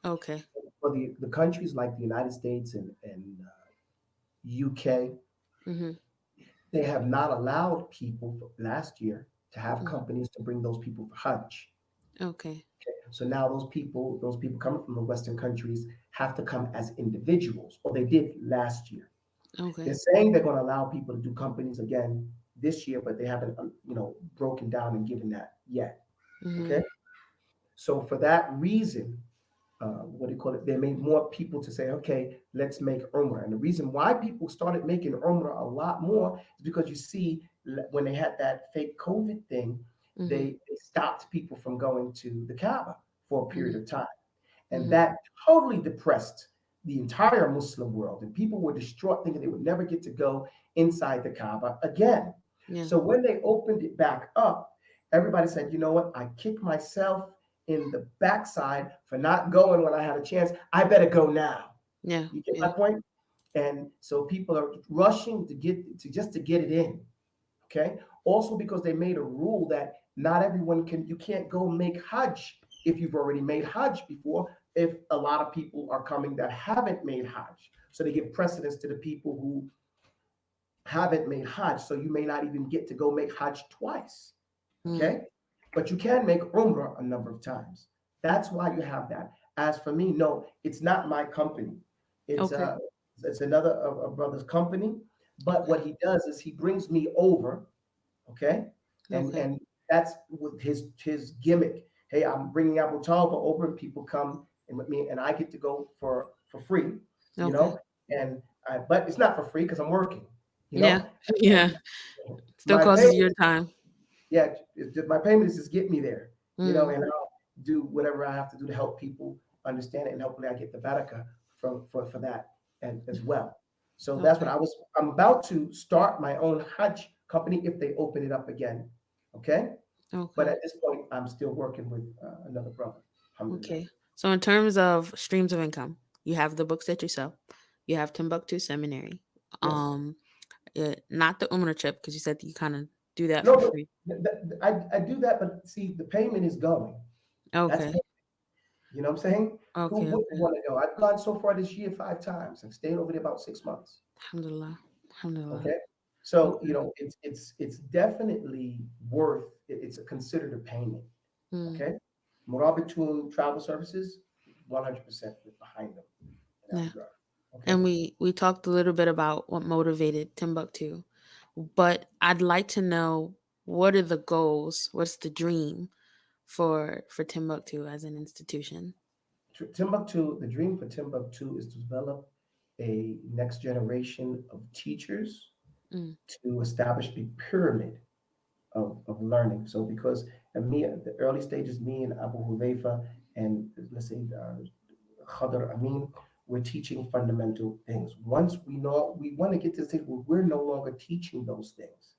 Okay. For the countries like the United States and UK, Mm-hmm. they have not allowed people last year to have Mm. companies to bring those people for Hajj. Okay. So now those people coming from the Western countries have to come as individuals, or they did last year. They're Okay. saying they're going to allow people to do companies again this year, but they haven't, broken down and given that yet. Mm-hmm. Okay. So for that reason, what do you call it? They made more people to say, okay, let's make Umrah. And the reason why people started making Umrah a lot more is because you see, when they had that fake COVID thing, Mm-hmm. they stopped people from going to the Kaaba for a period Mm-hmm. of time. And Mm-hmm. that totally depressed the entire Muslim world. And people were distraught, thinking they would never get to go inside the Kaaba again. Yeah. So when they opened it back up, everybody said, you know what? I kicked myself in the backside for not going when I had a chance. I better go now. Yeah. You get my Yeah. point? And so people are rushing to get it in. Okay. Also because they made a rule that not everyone you can't go make Hajj if you've already made Hajj before, if a lot of people are coming that haven't made Hajj. So they give precedence to the people who haven't made Hajj. So you may not even get to go make Hajj twice. Mm. Okay. But you can make Umrah a number of times. That's why you have that. As for me, no, it's not my company. It's Okay. uh it's another a brother's company. But Okay. what he does is he brings me over, okay, Okay. and that's with his gimmick. Hey, I'm bringing Abu Talba over, and people come and with me, and I get to go for free, you Okay. know. And but it's not for free because I'm working, you Yeah. know. Yeah. And Still my causes pay, your time. yeah, my payment is just get me there, Mm. and I'll do whatever I have to do to help people understand it, and hopefully I get the barakah for that and as well. So that's what Okay. I'm about to start my own Hajj company if they open it up again. Okay. But Okay. at this point, I'm still working with another brother. Alhamdulillah. Okay. So in terms of streams of income, you have the books that you sell. You have Timbuktu Seminary. Yes. Um, not the Umrah trip, because you said that you kind of do that No, for but free. I do that, but see, the payment is going. That's Okay. You know what I'm saying? Who Okay, wouldn't okay. want to go? I've gone so far this year 5 times. I've stayed over there about 6 months. Alhamdulillah. Alhamdulillah. Okay, so Okay. it's definitely worth it. It's a considered a payment. Mm, Okay, Morabitun Travel Services, 100% behind them in that yeah. regard. Okay, And we talked a little bit about what motivated Timbuktu, but I'd like to know, what are the goals? What's the dream for Timbuktu as an institution? Timbuktu. The dream for Timbuktu is to develop a next generation of teachers Mm, to establish a pyramid of learning. So because me at the early stages, me and Abu Hudhaifa and let's say Khadr Amin, we're teaching fundamental things. Once we want to get to the stage where we're no longer teaching those things.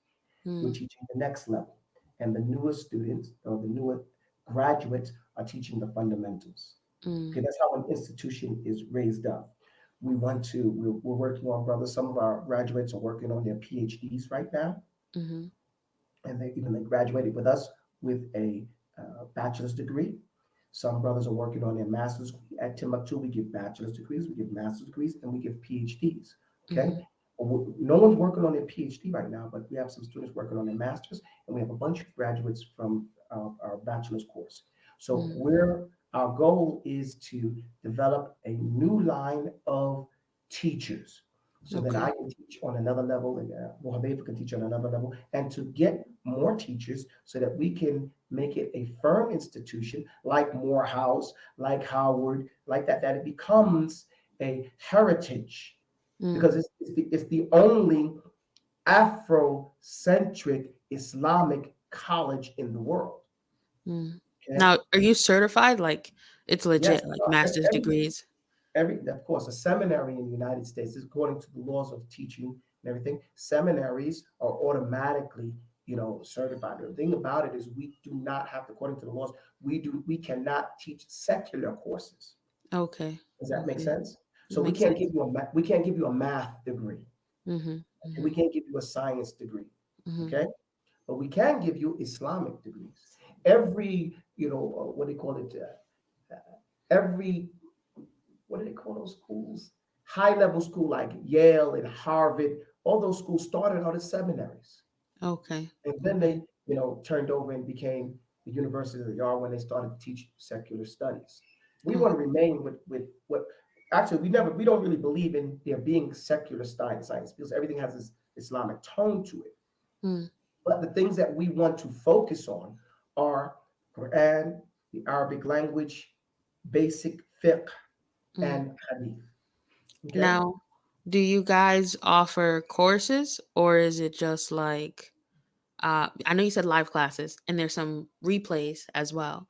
We're mm, teaching the next level. And the newer students or the newer graduates are teaching the fundamentals. mm, Okay, that's how an institution is raised up. We're working on, brothers, some of our graduates are working on their PhDs right now, mm-hmm, and they graduated with us with a bachelor's degree. Some brothers are working on their master's at Timbuktu. We give bachelor's degrees, we give master's degrees, and we give PhDs. Okay, mm-hmm, no one's working on their PhD right now, but we have some students working on their masters, and we have a bunch of graduates from our bachelor's course. So mm. our goal is to develop a new line of teachers so that I Okay. can teach on another level and Mohamed can teach on another level, and to get more teachers so that we can make it a firm institution like Morehouse, like Howard, like that it becomes a heritage Mm, because it's the only Afrocentric Islamic college in the world. mm. Okay. Now, are you certified? Like, it's Yes, legit, like master's degrees? of course, a seminary in the United States, is according to the laws of teaching and everything, seminaries are automatically, certified. The thing about it is we do not have to, according to the laws, we cannot teach secular courses. Okay. Does that make Okay. sense? It So we makes can't give sense. you we can't give you a math degree. Mm-hmm. And we Mm-hmm. can't give you a science degree. Mm-hmm. Okay? But we can give you Islamic degrees. Every, what do they call it? Every, what do they call those schools? High level school like Yale and Harvard, all those schools started out as seminaries. Okay. And then Okay. they, turned over and became the University of the Yard when they started to teach secular studies. We want to Okay. remain with what actually we don't really believe in there being secular science because everything has this Islamic tone to it. Mm, But the things that we want to focus on are Quran, the Arabic language, basic fiqh, mm. and hadith. Okay. Now, do you guys offer courses, or is it just like, I know you said live classes and there's some replays as well,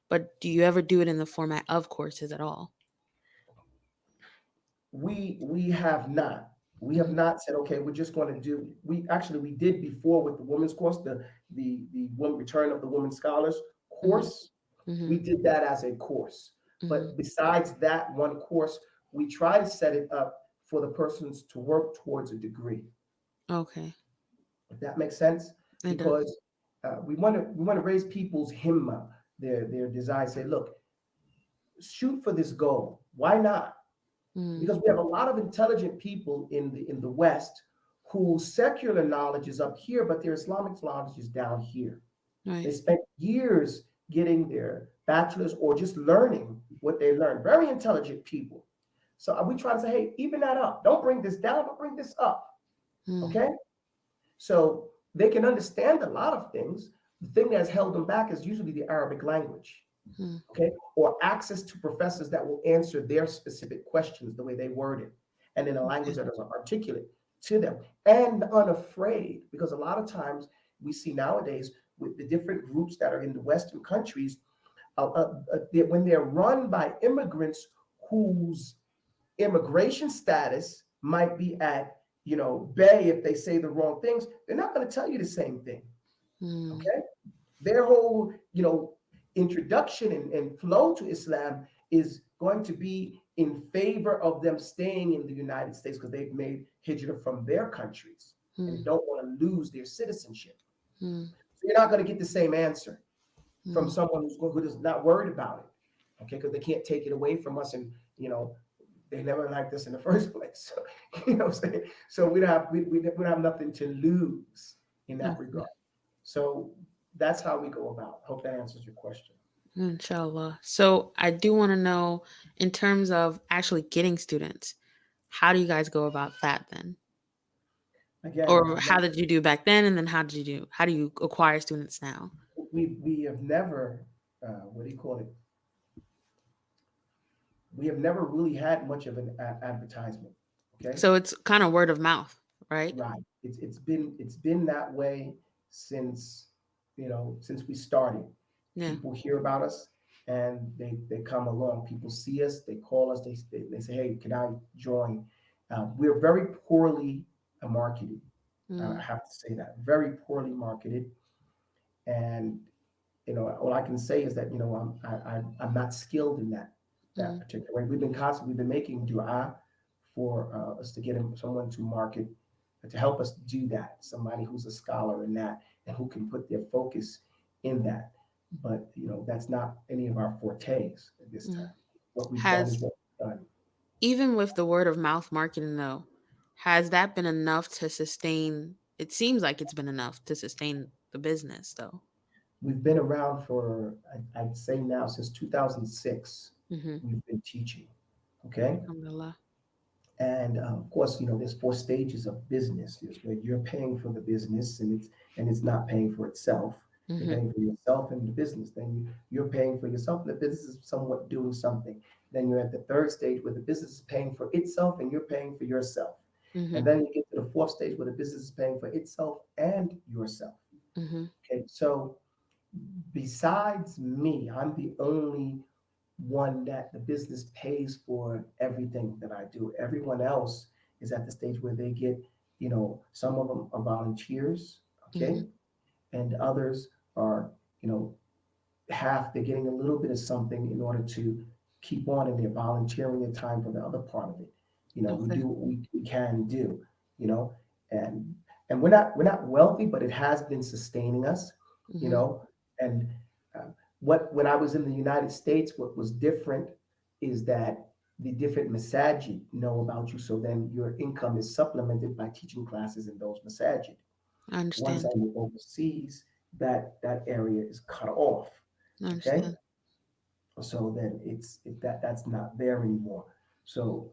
but do you ever do it in the format of courses at all? We have not. We have Mm-hmm. not said, okay, we're just going to do. We did before with the women's course, the return of the women scholars Mm-hmm. course. Mm-hmm. We did that as a course. Mm-hmm. But besides that one course, we try to set it up for the persons to work towards a degree. Okay. If that makes sense, It does. because we want to raise people's himma, their desire. Say, look, shoot for this goal. Why not? Mm, Because we have a lot of intelligent people in the West whose secular knowledge is up here, but their Islamic knowledge is down here. They right. spent years getting their bachelor's or just learning what they learned. Very intelligent people. So we try to say, hey, even that up. Don't bring this down, but bring this up. Mm, Okay? So they can understand a lot of things. The thing that's held them back is usually the Arabic language. mm, Okay, or access to professors that will answer their specific questions the way they word it, and in a language okay. that is articulate to them and unafraid. Because a lot of times we see nowadays with the different groups that are in the Western countries, when they're run by immigrants whose immigration status might be at, bay if they say the wrong things, they're not going to tell you the same thing. Mm, Okay, their whole, introduction and flow to Islam is going to be in favor of them staying in the United States because they've made hijrah from their countries and they mm, don't want to lose their citizenship. mm, So you're not going to get the same answer from mm, someone who is not worried about it. okay, because they can't take it away from us, and they never liked us in the first place. So, what I'm saying? So we don't have nothing to lose in that Mhm. regard. So that's how we go about. Hope that answers your question. Inshallah. So I do want to know, in terms of actually getting students, how do you guys go about that then? Again, Or how did you do back then, and then how do you acquire students now? we have never, what do you call it? We have never really had much of an advertisement. Okay, So it's kind of word of mouth, right? right. It's been that way since since we started. Yeah. People hear about us and they come along. People see us, they call us, they say, hey, can I join? We're very poorly marketed. I Mm, have to say that, very poorly marketed. And all I can say is that I'm not skilled in that mm, particular way. We've been making dua for us to get someone to market, to help us do that. Somebody who's a scholar in that and who can put their focus in that. But that's not any of our fortes at this mm. time. What we've done is Has what we've done. Even with the word of mouth marketing though, has that been enough to sustain? It seems like it's been enough to sustain the business though. We've been around for I'd say now since 2006. Mm-hmm. We've been teaching. Okay. Alhamdulillah. And of course, there's four stages of business. There's where you're paying for the business, and it's not paying for itself. You're Mm-hmm. paying for yourself and the business. Then you're paying for yourself, and the business is somewhat doing something. Then you're at the third stage where the business is paying for itself, and you're paying for yourself. Mm-hmm. And then you get to the fourth stage where the business is paying for itself and yourself. Mm-hmm. Okay, so besides me, I'm the only one that the business pays for everything that I do. Everyone else is at the stage where they get, some of them are volunteers, Mm-hmm. okay, and others are, you know, they're getting a little bit of something in order to keep on, and they're volunteering their time for the other part of it. We Okay. do what we can do, you know, and we're not wealthy, but it has been sustaining us, you Mm-hmm. know, and what when I was in the United States, what was different is that the different masajid know about you, so then your income is supplemented by teaching classes in those masajid. I Once I understand. move overseas, that area is cut off. I Okay, understand. so then that's not there anymore. So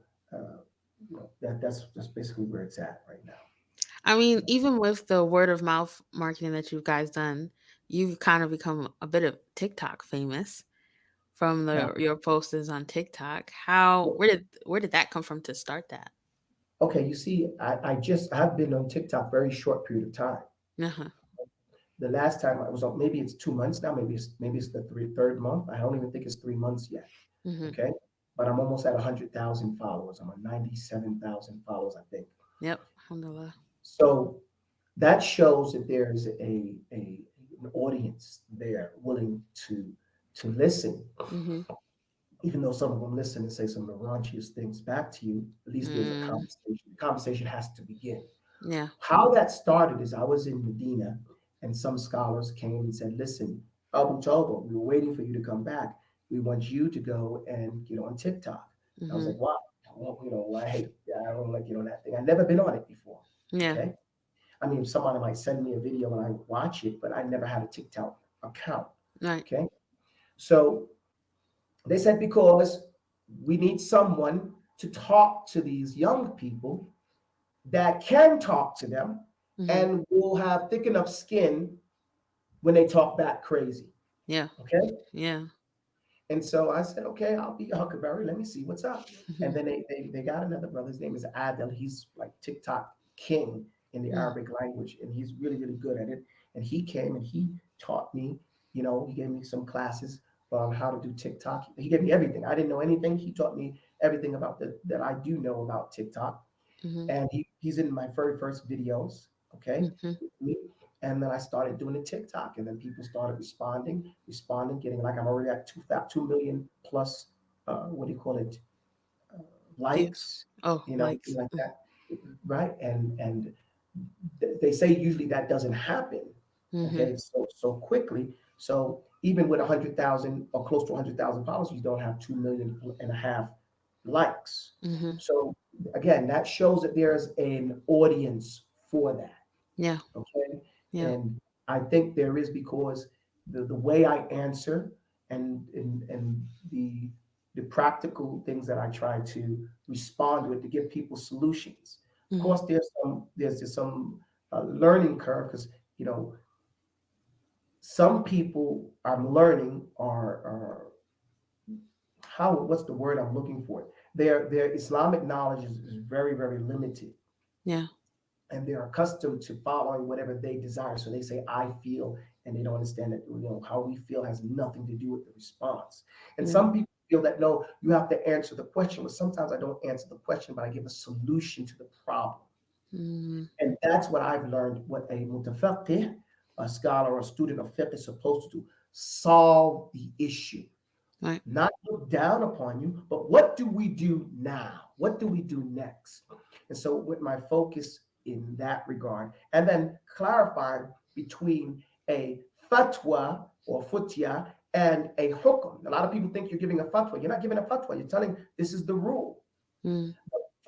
that's basically where it's at right now. I mean, even with the word of mouth marketing that you guys done, you've kind of become a bit of TikTok famous from Now, your posters on TikTok. How well, where did that come from to start that? okay, you see, I've been on TikTok very short period of time. Uh-huh. The last time I was on, maybe it's 2 months now, maybe it's the third month. I don't even think it's 3 months yet. Mm-hmm. Okay, but I'm almost at 100,000 followers. I'm at 97,000 followers, I think. Yep. Alhamdulillah. So that shows that there's an audience there willing to listen. Mm-hmm. Even though some of them listen and say some of the raunchiest things back to you, at least there's a Mm, conversation. The conversation has to begin. yeah. How that started is I was in Medina, and some scholars came and said, listen, Abu Taubah, we were waiting for you to come back. We want you to go and get on TikTok. I was Mm-hmm. like, wow, I don't like get on that thing. I've never been on it before. Yeah. Okay. I mean, somebody might send me a video and I watch it, but I never had a TikTok account. Right. Okay. So they said, because we need someone to talk to these young people that can talk to them Mm-hmm. and will have thick enough skin when they talk back crazy. Yeah. Okay. Yeah. And so I said, okay, I'll be a Huckleberry. Let me see what's up. And then they got another brother. His name is Adel. He's like TikTok king in the Mm, Arabic language, and he's really, really good at it. And he came and he taught me, he gave me some classes on how to do TikTok. He gave me everything. I didn't know anything. He taught me everything about that I do know about TikTok. mm-hmm. And he's in my very first videos, okay, Mm-hmm. with me. And then I started doing the TikTok, and then people started responding, getting, like, I'm already at 2 million plus, what do you call it, uh, Views. likes, Oh, things likes. like that, right? And they say usually that doesn't happen, Mm-hmm. okay, so quickly. So even with 100,000 or close to 100,000 followers, you don't have 2.5 million likes. Mm-hmm. So again, that shows that there's an audience for that. Yeah. Okay. Yeah. And I think there is, because the way I answer, and the practical things that I try to respond with to give people solutions. Of Mm-hmm. course, there's just some learning curve, because you know some people I'm learning are how what's the word I'm looking for? Their Islamic knowledge is very, very limited, Yeah. and they're accustomed to following whatever they desire. So they say, I feel, and they don't understand that how we feel has nothing to do with the response. And Yeah. some people feel that no, you have to answer the question. But sometimes I don't answer the question, but I give a solution to the problem. Mm-hmm. And that's what I've learned, what a mutafaqih, a scholar or a student of fiqh, is supposed to do: solve the issue, Right. not look down upon you, but what do we do now? What do we do next? And so, with my focus in that regard, and then clarify between a fatwa or futya and a hukum. A lot of people think you're giving a fatwa. You're not giving a fatwa. You're telling this is the rule. Mm-hmm.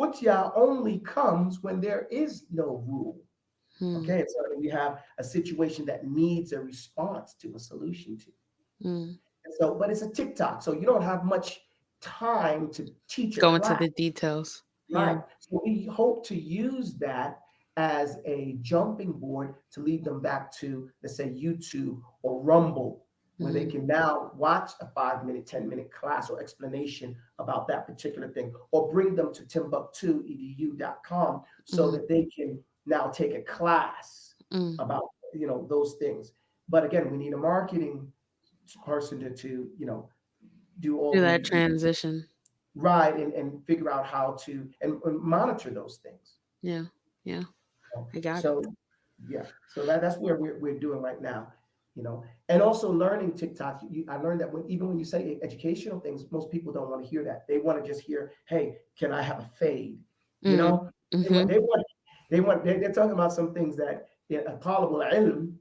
Futya only comes when there is no rule. Mm-hmm. Okay, so we have a situation that needs a response to, a solution to. And so, but it's a TikTok, so you don't have much time to teach a Go into class, the details. Yeah. right? So we hope to use that as a jumping board to lead them back to, let's say, YouTube or Rumble, where they Mm-hmm. can now watch a 5 minute, 10 minute class or explanation about that particular thing, or bring them to timbuktuedu.com so Mm-hmm. that they can now take a class Mm. about those things. But again, we need a marketing person to do all Do that the transition. right, and figure out how to and monitor those things. Yeah. Yeah. I got it. So yeah, so that's where we're doing right now, and also learning TikTok. I learned that even when you say educational things, most people don't want to hear that. They want to just hear, "Hey, can I have a fade?" You Mm. know, they want Mm-hmm. they want they're talking about some things that a talibul ilm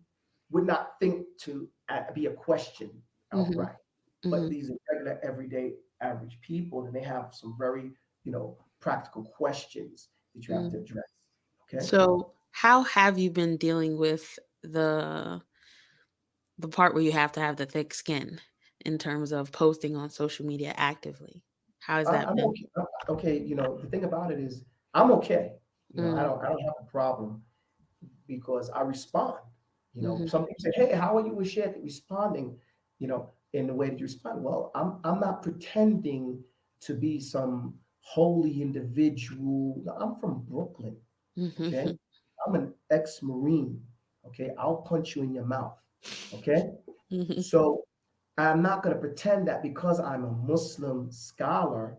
would not think to be a question Mm-hmm. outright. But Mm-hmm. these are regular, everyday, average people, and they have some very, practical questions that you have Mm. to address. Okay. So, how have you been dealing with the part where you have to have the thick skin in terms of posting on social media actively? How has that I'm been? okay. Okay. The thing about it is, I'm okay. I Mm. don't have a problem, because I respond. Mm-hmm. Some people say, "Hey, how are you with Shaykh?" Responding, in the way that you respond. Well, I'm not pretending to be some holy individual. No, I'm from Brooklyn. Okay, Mm-hmm. I'm an ex-Marine. Okay, I'll punch you in your mouth. Okay, Mm-hmm. so I'm not going to pretend that because I'm a Muslim scholar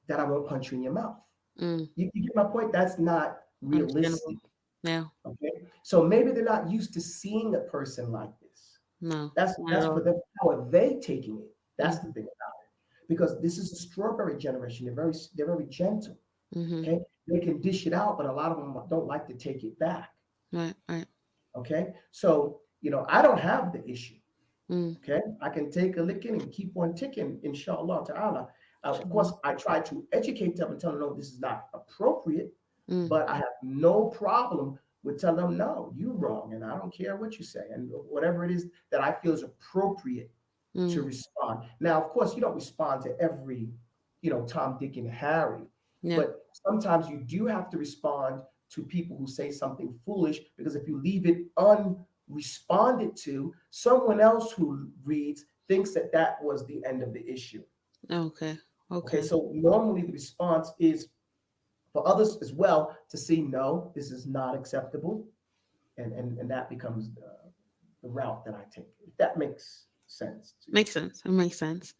that I won't punch you in your mouth. Mm. You get my point? That's not Understandable. realistic. Yeah. Okay, so maybe they're not used to seeing a person like this. No. That's Not at that's for all. them. How are they taking it? That's the Mm-hmm. thing about it. Because this is a strawberry generation. They're very gentle. Mm-hmm. Okay, they can dish it out, but a lot of them don't like to take it back. Right. Right. Okay, so I don't have the issue. Mm. Okay, I can take a licking and keep on ticking, inshallah ta'ala. Of course, Sure. I try to educate them and tell them, no, this is not appropriate, Mm. but I have no problem with telling them, no, you're wrong, and I don't care what you say, and whatever it is that I feel is appropriate to Mm. respond. Now, of course, you don't respond to every, Tom, Dick, and Harry, Yeah. but sometimes you do have to respond to people who say something foolish, because if you leave it unresponded to, someone else who reads thinks that that was the end of the issue. Okay. Okay, Okay. so normally the response is for others as well to see, no, this is not acceptable, and that becomes the route that I take. If that makes sense to you. Makes sense. It makes sense.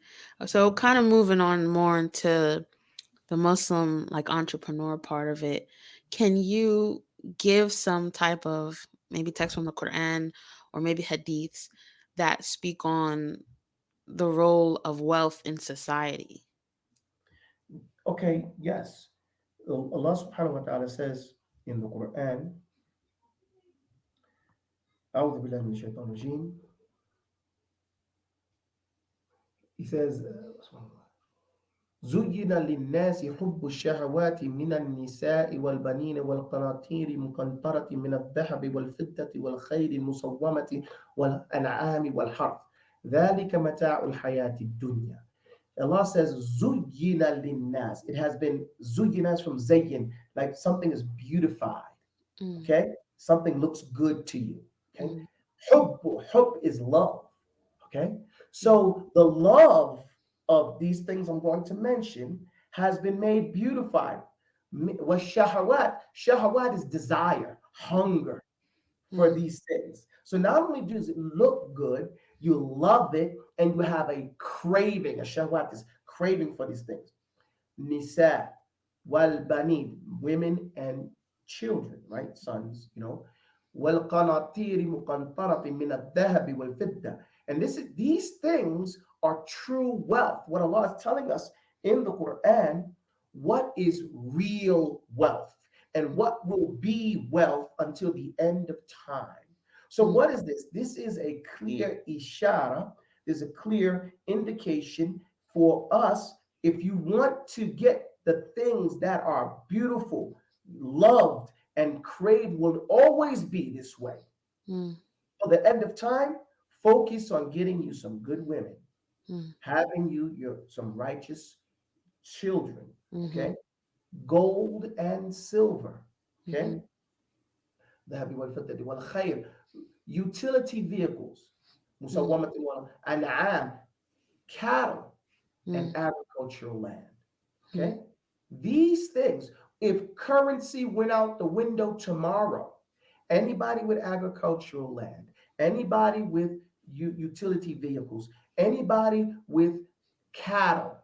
So, kind of moving on more into the Muslim like entrepreneur part of it, can you give some type of maybe text from the Quran or maybe hadiths that speak on the role of wealth in society? Okay, yes. Allah subhanahu wa ta'ala says in the Quran, أعوذ بالله من الشيطان الرجيم He says, زين للناس حب الشهوات من النساء والبنين والقناطير المقنطرة من الذهب والفضة والخيل المصومة والأنعام والحرث ذلك متاع الحياة الدنيا. Allah says زين للناس. It has been زين from زين, like something is beautified. Mm. Okay, something looks good to you. Okay, Mm. حب is love. Okay, so the love of these things I'm going to mention has been made beautified. Was shahawat. Shahawat is desire, hunger for Mm. these things. So not only does it look good, you love it, and you have a craving. A shahwat is craving for these things. Nisa wal banid, women and children, right? Sons, wal qanatiri muqantaratin min al-dhahab wal fidda. And these things are true wealth. What Allah is telling us in the Quran, what is real wealth and what will be wealth until the end of time. So Mm. what is this? This is a clear ishara. There's a clear indication for us. If you want to get the things that are beautiful, loved, and craved, will always be this way. Mm. Till the end of time, focus on getting you some good women, Mm. having you some righteous children, Mhm. okay? Gold and silver, okay? Mhm. ذهب والفضة والخير, utility vehicles, Mm. مسومة والأنعام, cattle, and Mm. agricultural land. Mm. Okay? These things, if currency went out the window tomorrow, anybody with agricultural land, anybody with utility vehicles, anybody with cattle,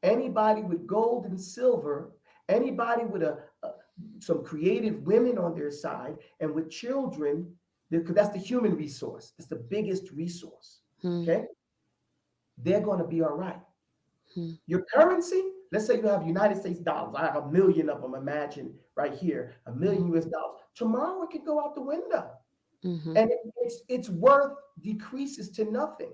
anybody with gold and silver, anybody with some creative women on their side, and with children, because that's the human resource. It's the biggest resource. Mm. Okay? They're going to be all right. Mm. Your currency, let's say you have United States dollars. I have a million of them, imagine right here, a million US dollars. Tomorrow it could go out the window. Mhm. And its worth decreases to nothing.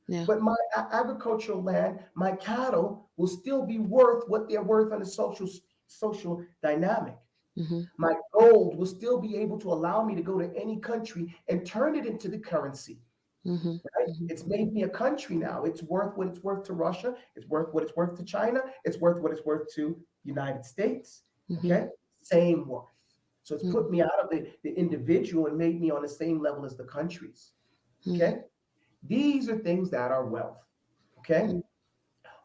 Yeah. But my agricultural land, my cattle will still be worth what they're worth on a social dynamic. Mhm. My gold will still be able to allow me to go to any country and turn it into the currency. Mhm. Right? Mhm. It's made me a country now. It's worth what it's worth to Russia. It's worth what it's worth to China. It's worth what it's worth to United States. Mhm. Okay? Same worth. So it's put Mhm. me out of the individual and made me on the same level as the countries. Mhm. Okay? These are things that are wealth. Okay? Mm.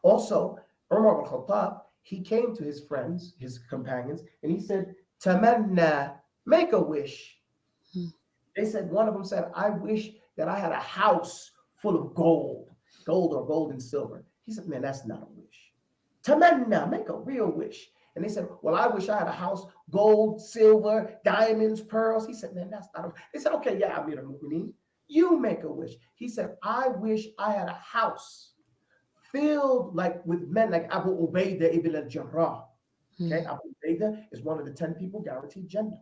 Also, Umar al-Khattab, he came to his friends, his companions, and he said, Tamanna, make a wish. Mm. They said, one of them said, I wish that I had a house full of gold or gold and silver. He said, man, that's not a wish. Tamanna, make a real wish. And they said, well, I wish I had a house, gold, silver, diamonds, pearls. He said, man, that's not a wish. They said, okay, yeah, Amir al-Mu'mineen, you make a wish. He said, I wish I had a house filled like with men like Abu Ubaidah ibn al-Jarrah. Okay, Mm. Abu Ubaidah is one of the 10 people guaranteed Jannah.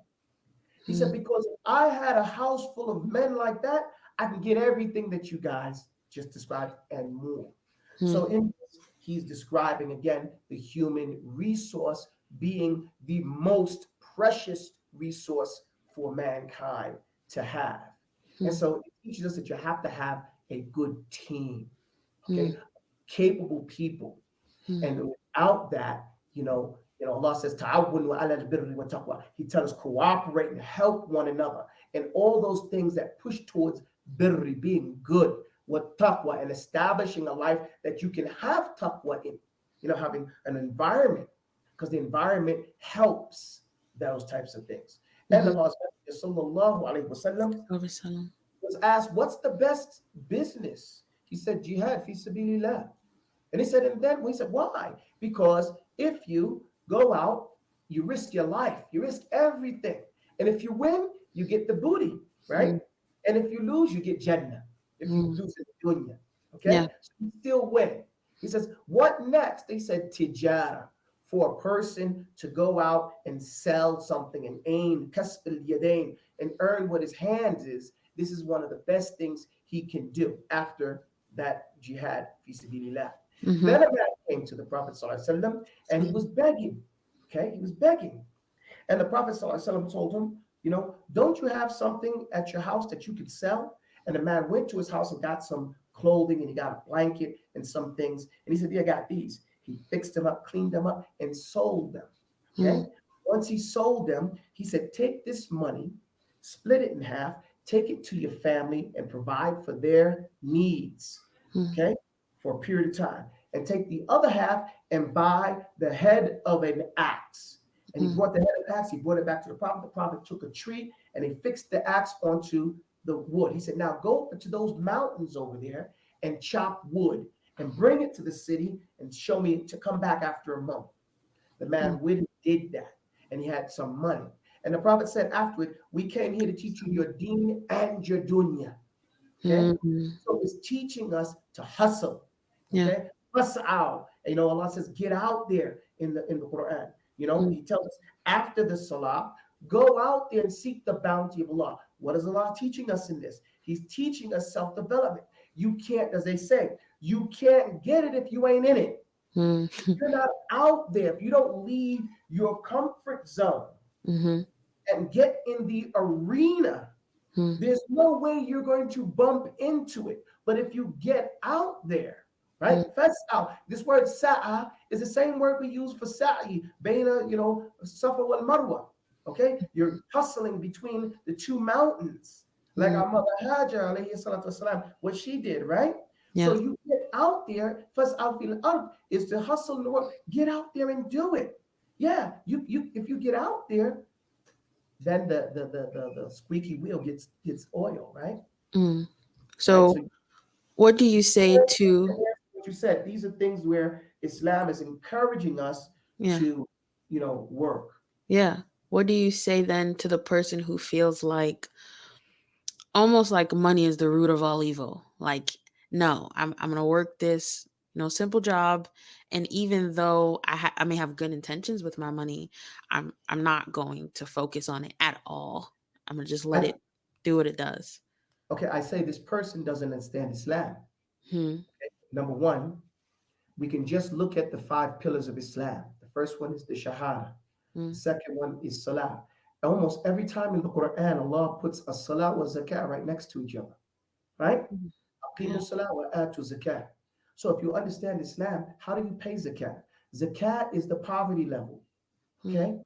He said, Mm. because if I had a house full of men like that, I can get everything that you guys just described and more. So Mm. in this, he's describing again the human resource being the most precious resource for mankind to have. And Mm. so it teaches us that you have to have a good team, Mm. okay? Capable people. Mm. And without that, Allah says, "Ta'awunu 'ala al-birri wa taqwa." He tells us cooperate and help one another. And all those things that push towards birri, being good, with taqwa, and establishing a life that you can have taqwa in, having an environment, because the environment helps those types of things. And Mhm. Allah sallallahu alayhi wasallam Over salam. was asked, what's the best business? He said, jihad fi sabilillah. And he said, and then we said, why? Because if you go out, you risk your life, you risk everything. And if you win, you get the booty, right? Mm. And if you lose, you get Jannah. If you Mm. lose in the dunya, Yeah. okay? So you still win. He says, what next? They said, tijara, for a person to go out and sell something and aim, kasb al and earn what his hands is. This is one of the best things he can do after that jihad fi sabilillah. Mm-hmm. Then a man came to the Prophet ﷺ and he was begging. Okay, he was begging. And the Prophet ﷺ told him, don't you have something at your house that you could sell? And the man went to his house and got some clothing and he got a blanket and some things. And he said, yeah, I got these. He fixed them up, cleaned them up, and sold them. Okay. Mm. Once he sold them, he said, take this money, split it in half, take it to your family and provide for their needs. Mm. Okay. For a period of time. And take the other half and buy the head of an axe. And he brought the head of the axe, he brought it back to the Prophet. The Prophet took a tree and he fixed the axe onto the wood. He said, now go to those mountains over there and chop wood and bring it to the city and show me to come back after a month. The man went and did that, and he had some money. And the Prophet said afterward, we came here to teach you your deen and your dunya. Okay? Mm-hmm. So it's teaching us to hustle. Yeah. Okay? Hustle out. And, Allah says, get out there in the Quran. He tells us after the salah, go out there and seek the bounty of Allah. What is Allah teaching us in this? He's teaching us self-development. You can't, as they say, you can't get it if you ain't in it. You're not out there. If you don't leave your comfort zone and get in the arena, there's no way you're going to bump into it. But if you get out there, right? That's out. This word shaa is the same word we use for sa'i, baina, Safa wal Marwa. Okay? You're hustling between the two mountains. Like our mother Hajar, alayhi salatu wasalam, what she did, right? Yeah. So you get out there, first out fil ard is to hustle in the world. Get out there and do it. Yeah, you if you get out there, then the squeaky wheel gets oil, right? So, Right? what do you say to What you said? These are things where Islam is encouraging us to, work. Yeah. What do you say then to the person who feels like almost like money is the root of all evil? Like, no, I'm gonna work this simple job, and even though I may have good intentions with my money, I'm not going to focus on it at all. I'm gonna just let it do what it does. Okay, I say this person doesn't understand Islam. Hmm. Number one, we can just look at the 5 pillars of Islam. The first one is the Shahada. The second one is Salah. Almost every time in the Quran, Allah puts a Salah wa Zakah right next to each other. Right? Aqimu Salah wa atu Zakah. So if you understand Islam, how do you pay Zakah? Zakah is the poverty level. Okay?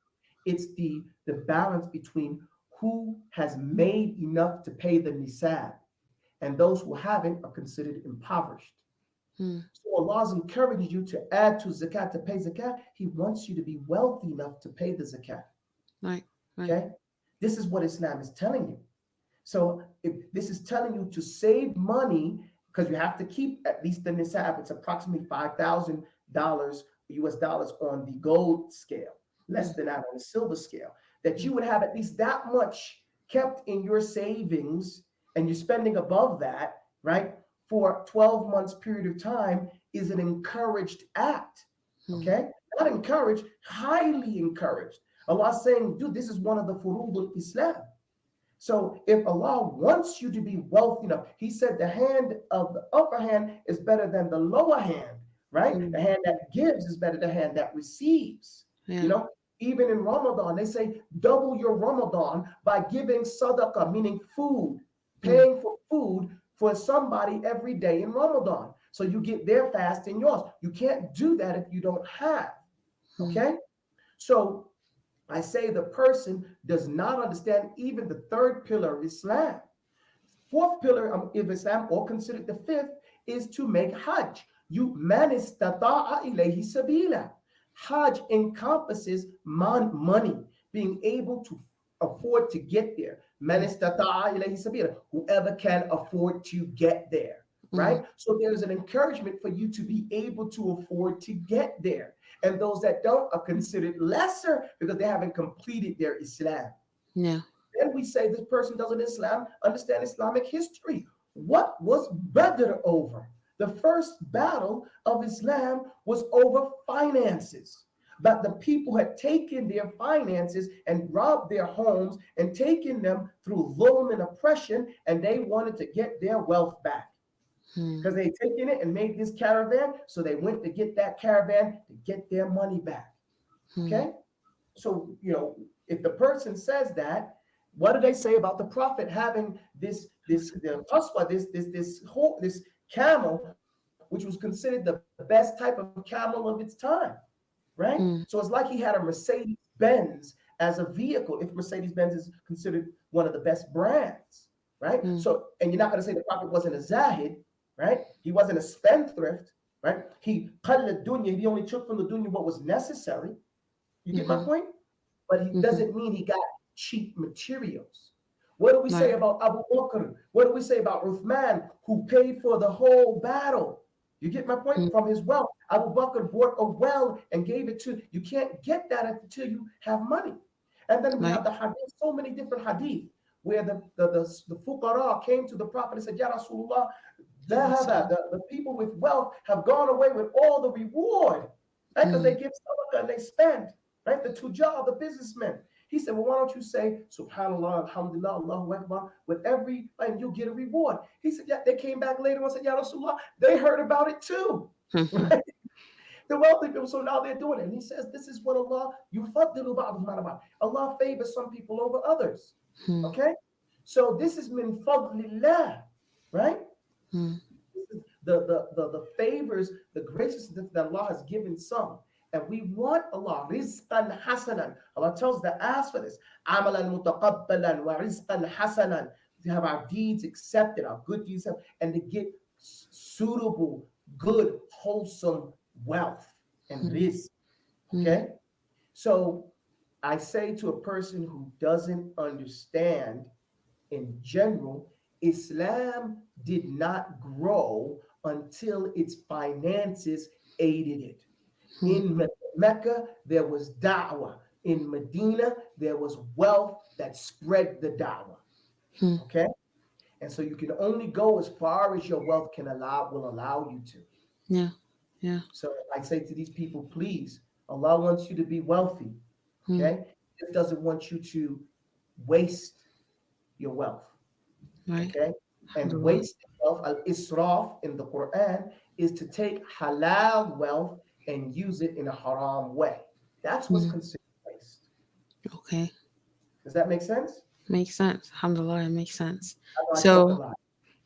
It's the balance between who has made enough to pay the nisab and those who haven't are considered impoverished. So Allah's encouraging you to add to zakat, to pay zakat. He wants you to be wealthy enough to pay the zakat. Right. Okay? This is what Islam is telling you. So this is telling you to save money because you have to keep at least the nisab. It's approximately $5,000 US dollars on the gold scale, less than that on the silver scale. That you would have at least that much kept in your savings, and you're spending above that, right? For 12 months period of time is an encouraged act. Okay? Not encouraged, highly encouraged. Allah's saying, dude, this is one of the furud al-Islam. So if Allah wants you to be wealthy enough, He said the hand of the upper hand is better than the lower hand, right? The hand that gives is better than the hand that receives. Yeah. Even in Ramadan, they say double your Ramadan by giving sadaqah, meaning food, paying for food for somebody every day in Ramadan. So you get their fast and yours. You can't do that if you don't have. Okay? So I say the person does not understand even the 3rd pillar of Islam. 4th pillar of Islam, or considered the 5th, is to make Hajj. You man istata'a ilayhi sabila. Hajj encompasses money, being able to afford to get there. Man istata'a ilayhi sabila. Whoever can afford to get there, right? So there's an encouragement for you to be able to afford to get there. And those that don't are considered lesser because they haven't completed their Islam. Yeah. Then we say this person doesn't understand Islamic history. What was Badr over? The first battle of Islam was over finances. But the people had taken their finances and robbed their homes and taken them through dhulm and oppression, and they wanted to get their wealth back. Hmm. because they taken it and made this caravan. So they went to get that caravan to get their money back. Hmm. Okay. So, if the person says that, what do they say about the prophet having the qaswa, this camel, which was considered the best type of camel of its time, right? So it's Hmm. like he had a Mercedes Benz as a vehicle, if Mercedes Benz is considered one of the best brands, right? Hmm. So, and you're not going to say the prophet wasn't a zahid, right? He wasn't a spendthrift, right? He qalla dunya, he only took from the dunya what was necessary. You get my Hmm. point? But he Hmm. doesn't mean he got cheap materials. What do we say Right. about Abu Bakr? What do we say about Uthman, who paid for the whole battle? You get my point? Hmm. From his wealth. Abu Bakr bought a well and gave it to you. Can't get that until you have money. And then we Right. have the hadith, so many different hadith, where the fuqara came to the Prophet and said, Ya Rasulullah, the people with wealth have gone away with all the reward, right? Because Hmm. they give sadaqah and they spend, right? The tujjar, the businessmen. He said, well, why don't you say, Subhanallah, Alhamdulilah, Allahu Akbar, with every, and you'll get a reward. He said, yeah, they came back later and said, Ya Rasulullah, they heard about it too, Hmm. right? The wealthy people, so now they're doing it. And he says, this is what Allah, Allah favors some people over others, Hmm. okay? So this is min fadlillah, right? Hmm. The favors, the graciousness that Allah has given some. And we want Allah, rizqan hasanan. Allah tells the ask for this. Amalan mutaqabbalan wa rizqan hasanan. To have our deeds accepted, our good deeds, and to get suitable, good, wholesome wealth and Hmm. rizq. Hmm. Okay? So I say to a person who doesn't understand in general, Islam did not grow until its finances aided it. Hmm. In Mecca, there was da'wah. In Medina, there was wealth that spread the da'wah. Hmm. Okay? And so you can only go as far as your wealth will allow you to. Yeah. Yeah. So I say to these people, please, Allah wants you to be wealthy. Hmm. Okay? He doesn't want you to waste your wealth. Right. Okay? And Alhamdulillah. wasting wealth, al-israf in the Quran, is to take halal wealth and use it in a haram way. That's what's Hmm. considered waste. Okay. Does that make sense? Makes sense. Alhamdulillah, it makes sense. I know I talk a So, lot.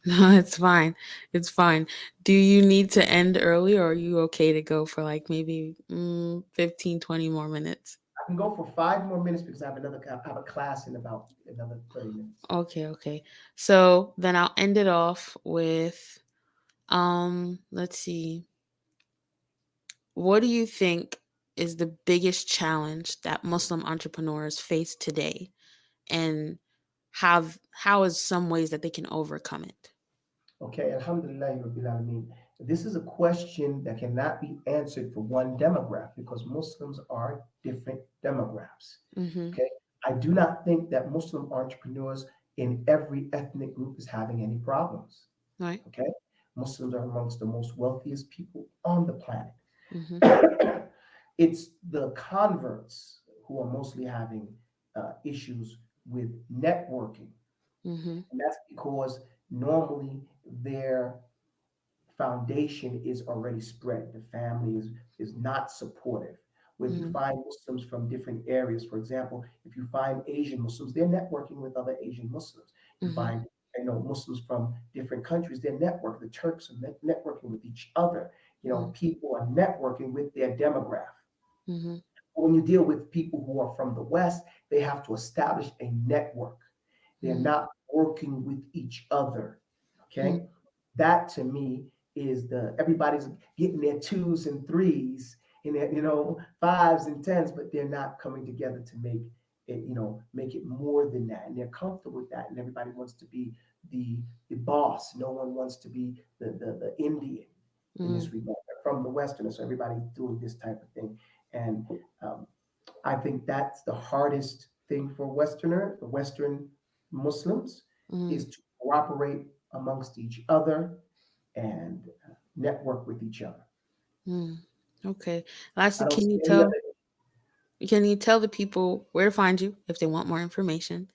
no, it's fine. It's fine. Do you need to end early or are you okay to go for like maybe 15, 20 more minutes? I can go for 5 more minutes because I have a class in about another 30 minutes. Okay, okay. So then I'll end it off with let's see. What do you think is the biggest challenge that Muslim entrepreneurs face today and how is some ways that they can overcome it? Okay, Alhamdulillah, Rabbil Alameen. This is a question that cannot be answered for one demographic because Muslims are different demographics. Mhm. Okay, I do not think that Muslim entrepreneurs in every ethnic group is having any problems. Right? Okay, Muslims are amongst the most wealthiest people on the planet. Mhm. It's the converts who are mostly having issues with networking, Mhm. and that's because normally their foundation is already spread. The family is not supportive. Where if you Mhm. find Muslims from different areas, for example, if you find Asian Muslims, they're networking with other Asian Muslims. You Mhm. find Muslims from different countries, they're networking. The Turks are networking with each other. Mhm. People are networking with their demographic. Mhm. When you deal with people who are from the West, they have to establish a network. They're Mhm. not working with each other. Mhm. Okay. That to me is everybody's getting their twos and threes and their, fives and tens, but they're not coming together to make it more than that. And they're comfortable with that. And everybody wants to be the boss. No one wants to be the Indian in Mhm. this regard from the Westerners. So everybody's doing this type of thing. And um, I think that's the hardest thing for the Western Muslims, Mhm. is to cooperate amongst each other and network with each other. Mhm. Okay. I Lastly, don't can see you any tell other. can you tell the people where to find you if they want more information?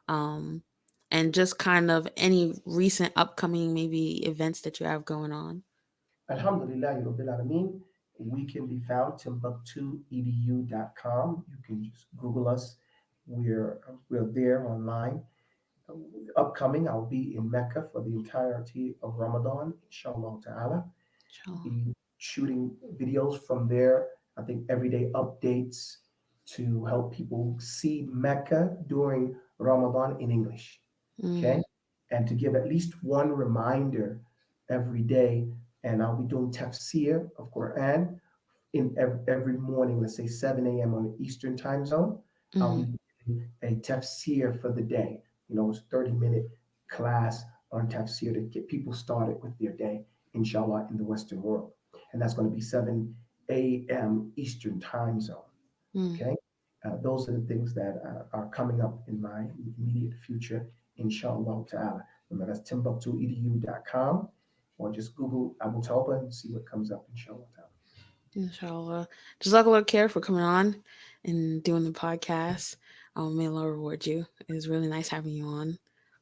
Um, and just kind of any recent upcoming maybe events that you have going on. Alhamdulilah, Rabbil Alameen. We can be found timbuktuedu.com. You can just Google us. We're there online. Upcoming, I'll be in Mecca for the entirety of Ramadan, inshallah ta'ala. Inshallah. Be shooting videos from there. I think everyday updates to help people see Mecca during Ramadan in English. Mm, Okay. And to give at least one reminder every day. And I'll be doing tafsir of Quran in every morning, let's say 7 a.m. on the Eastern time zone. I'll mm, be doing a tafsir for the day. It's 30-minute class on tafsir to get people started with their day, inshallah, in the Western world. And that's going to be 7 a.m. Eastern time zone. mm. Okay. Those are the things that are coming up in my immediate future, inshallah ta'ala. Remember, that's timbuktuedu.com, or just Google Abu Taubah and see what comes up, inshallah ta'ala. Inshallah. Jazakallah care for coming on and doing the podcast. May Allah reward you. It was really nice having you on.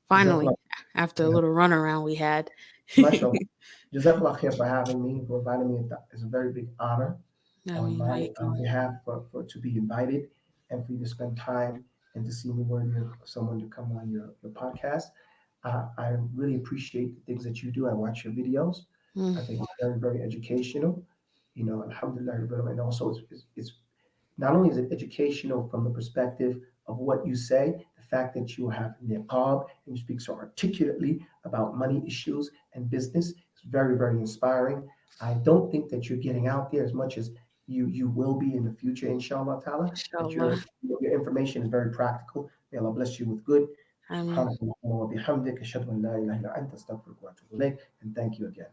Finally, Jazakallah, after a little runaround we had. mashallah. Jazakallah khair for having me, for inviting me. It's a very big honor I on mean, my alaykum. behalf for to be invited and for you to spend time and to see me worthy of someone to come on your podcast. I really appreciate the things that you do. I watch your videos. Mm, I think it's very, very educational. Alhamdulillah, and also it's not only is it educational from the perspective of what you say, the fact that you have niqab and you speak so articulately about money issues and business is very, very inspiring. I don't think that you're getting out there as much as you will be in the future, inshallah ta'ala, that inshallah. your information is very practical. May Allah bless you with good. I mean. سبحانك اللهم وبحمدك أشهد أن لا إله إلا أنت أستغفرك وأتوب إليك, and thank you again.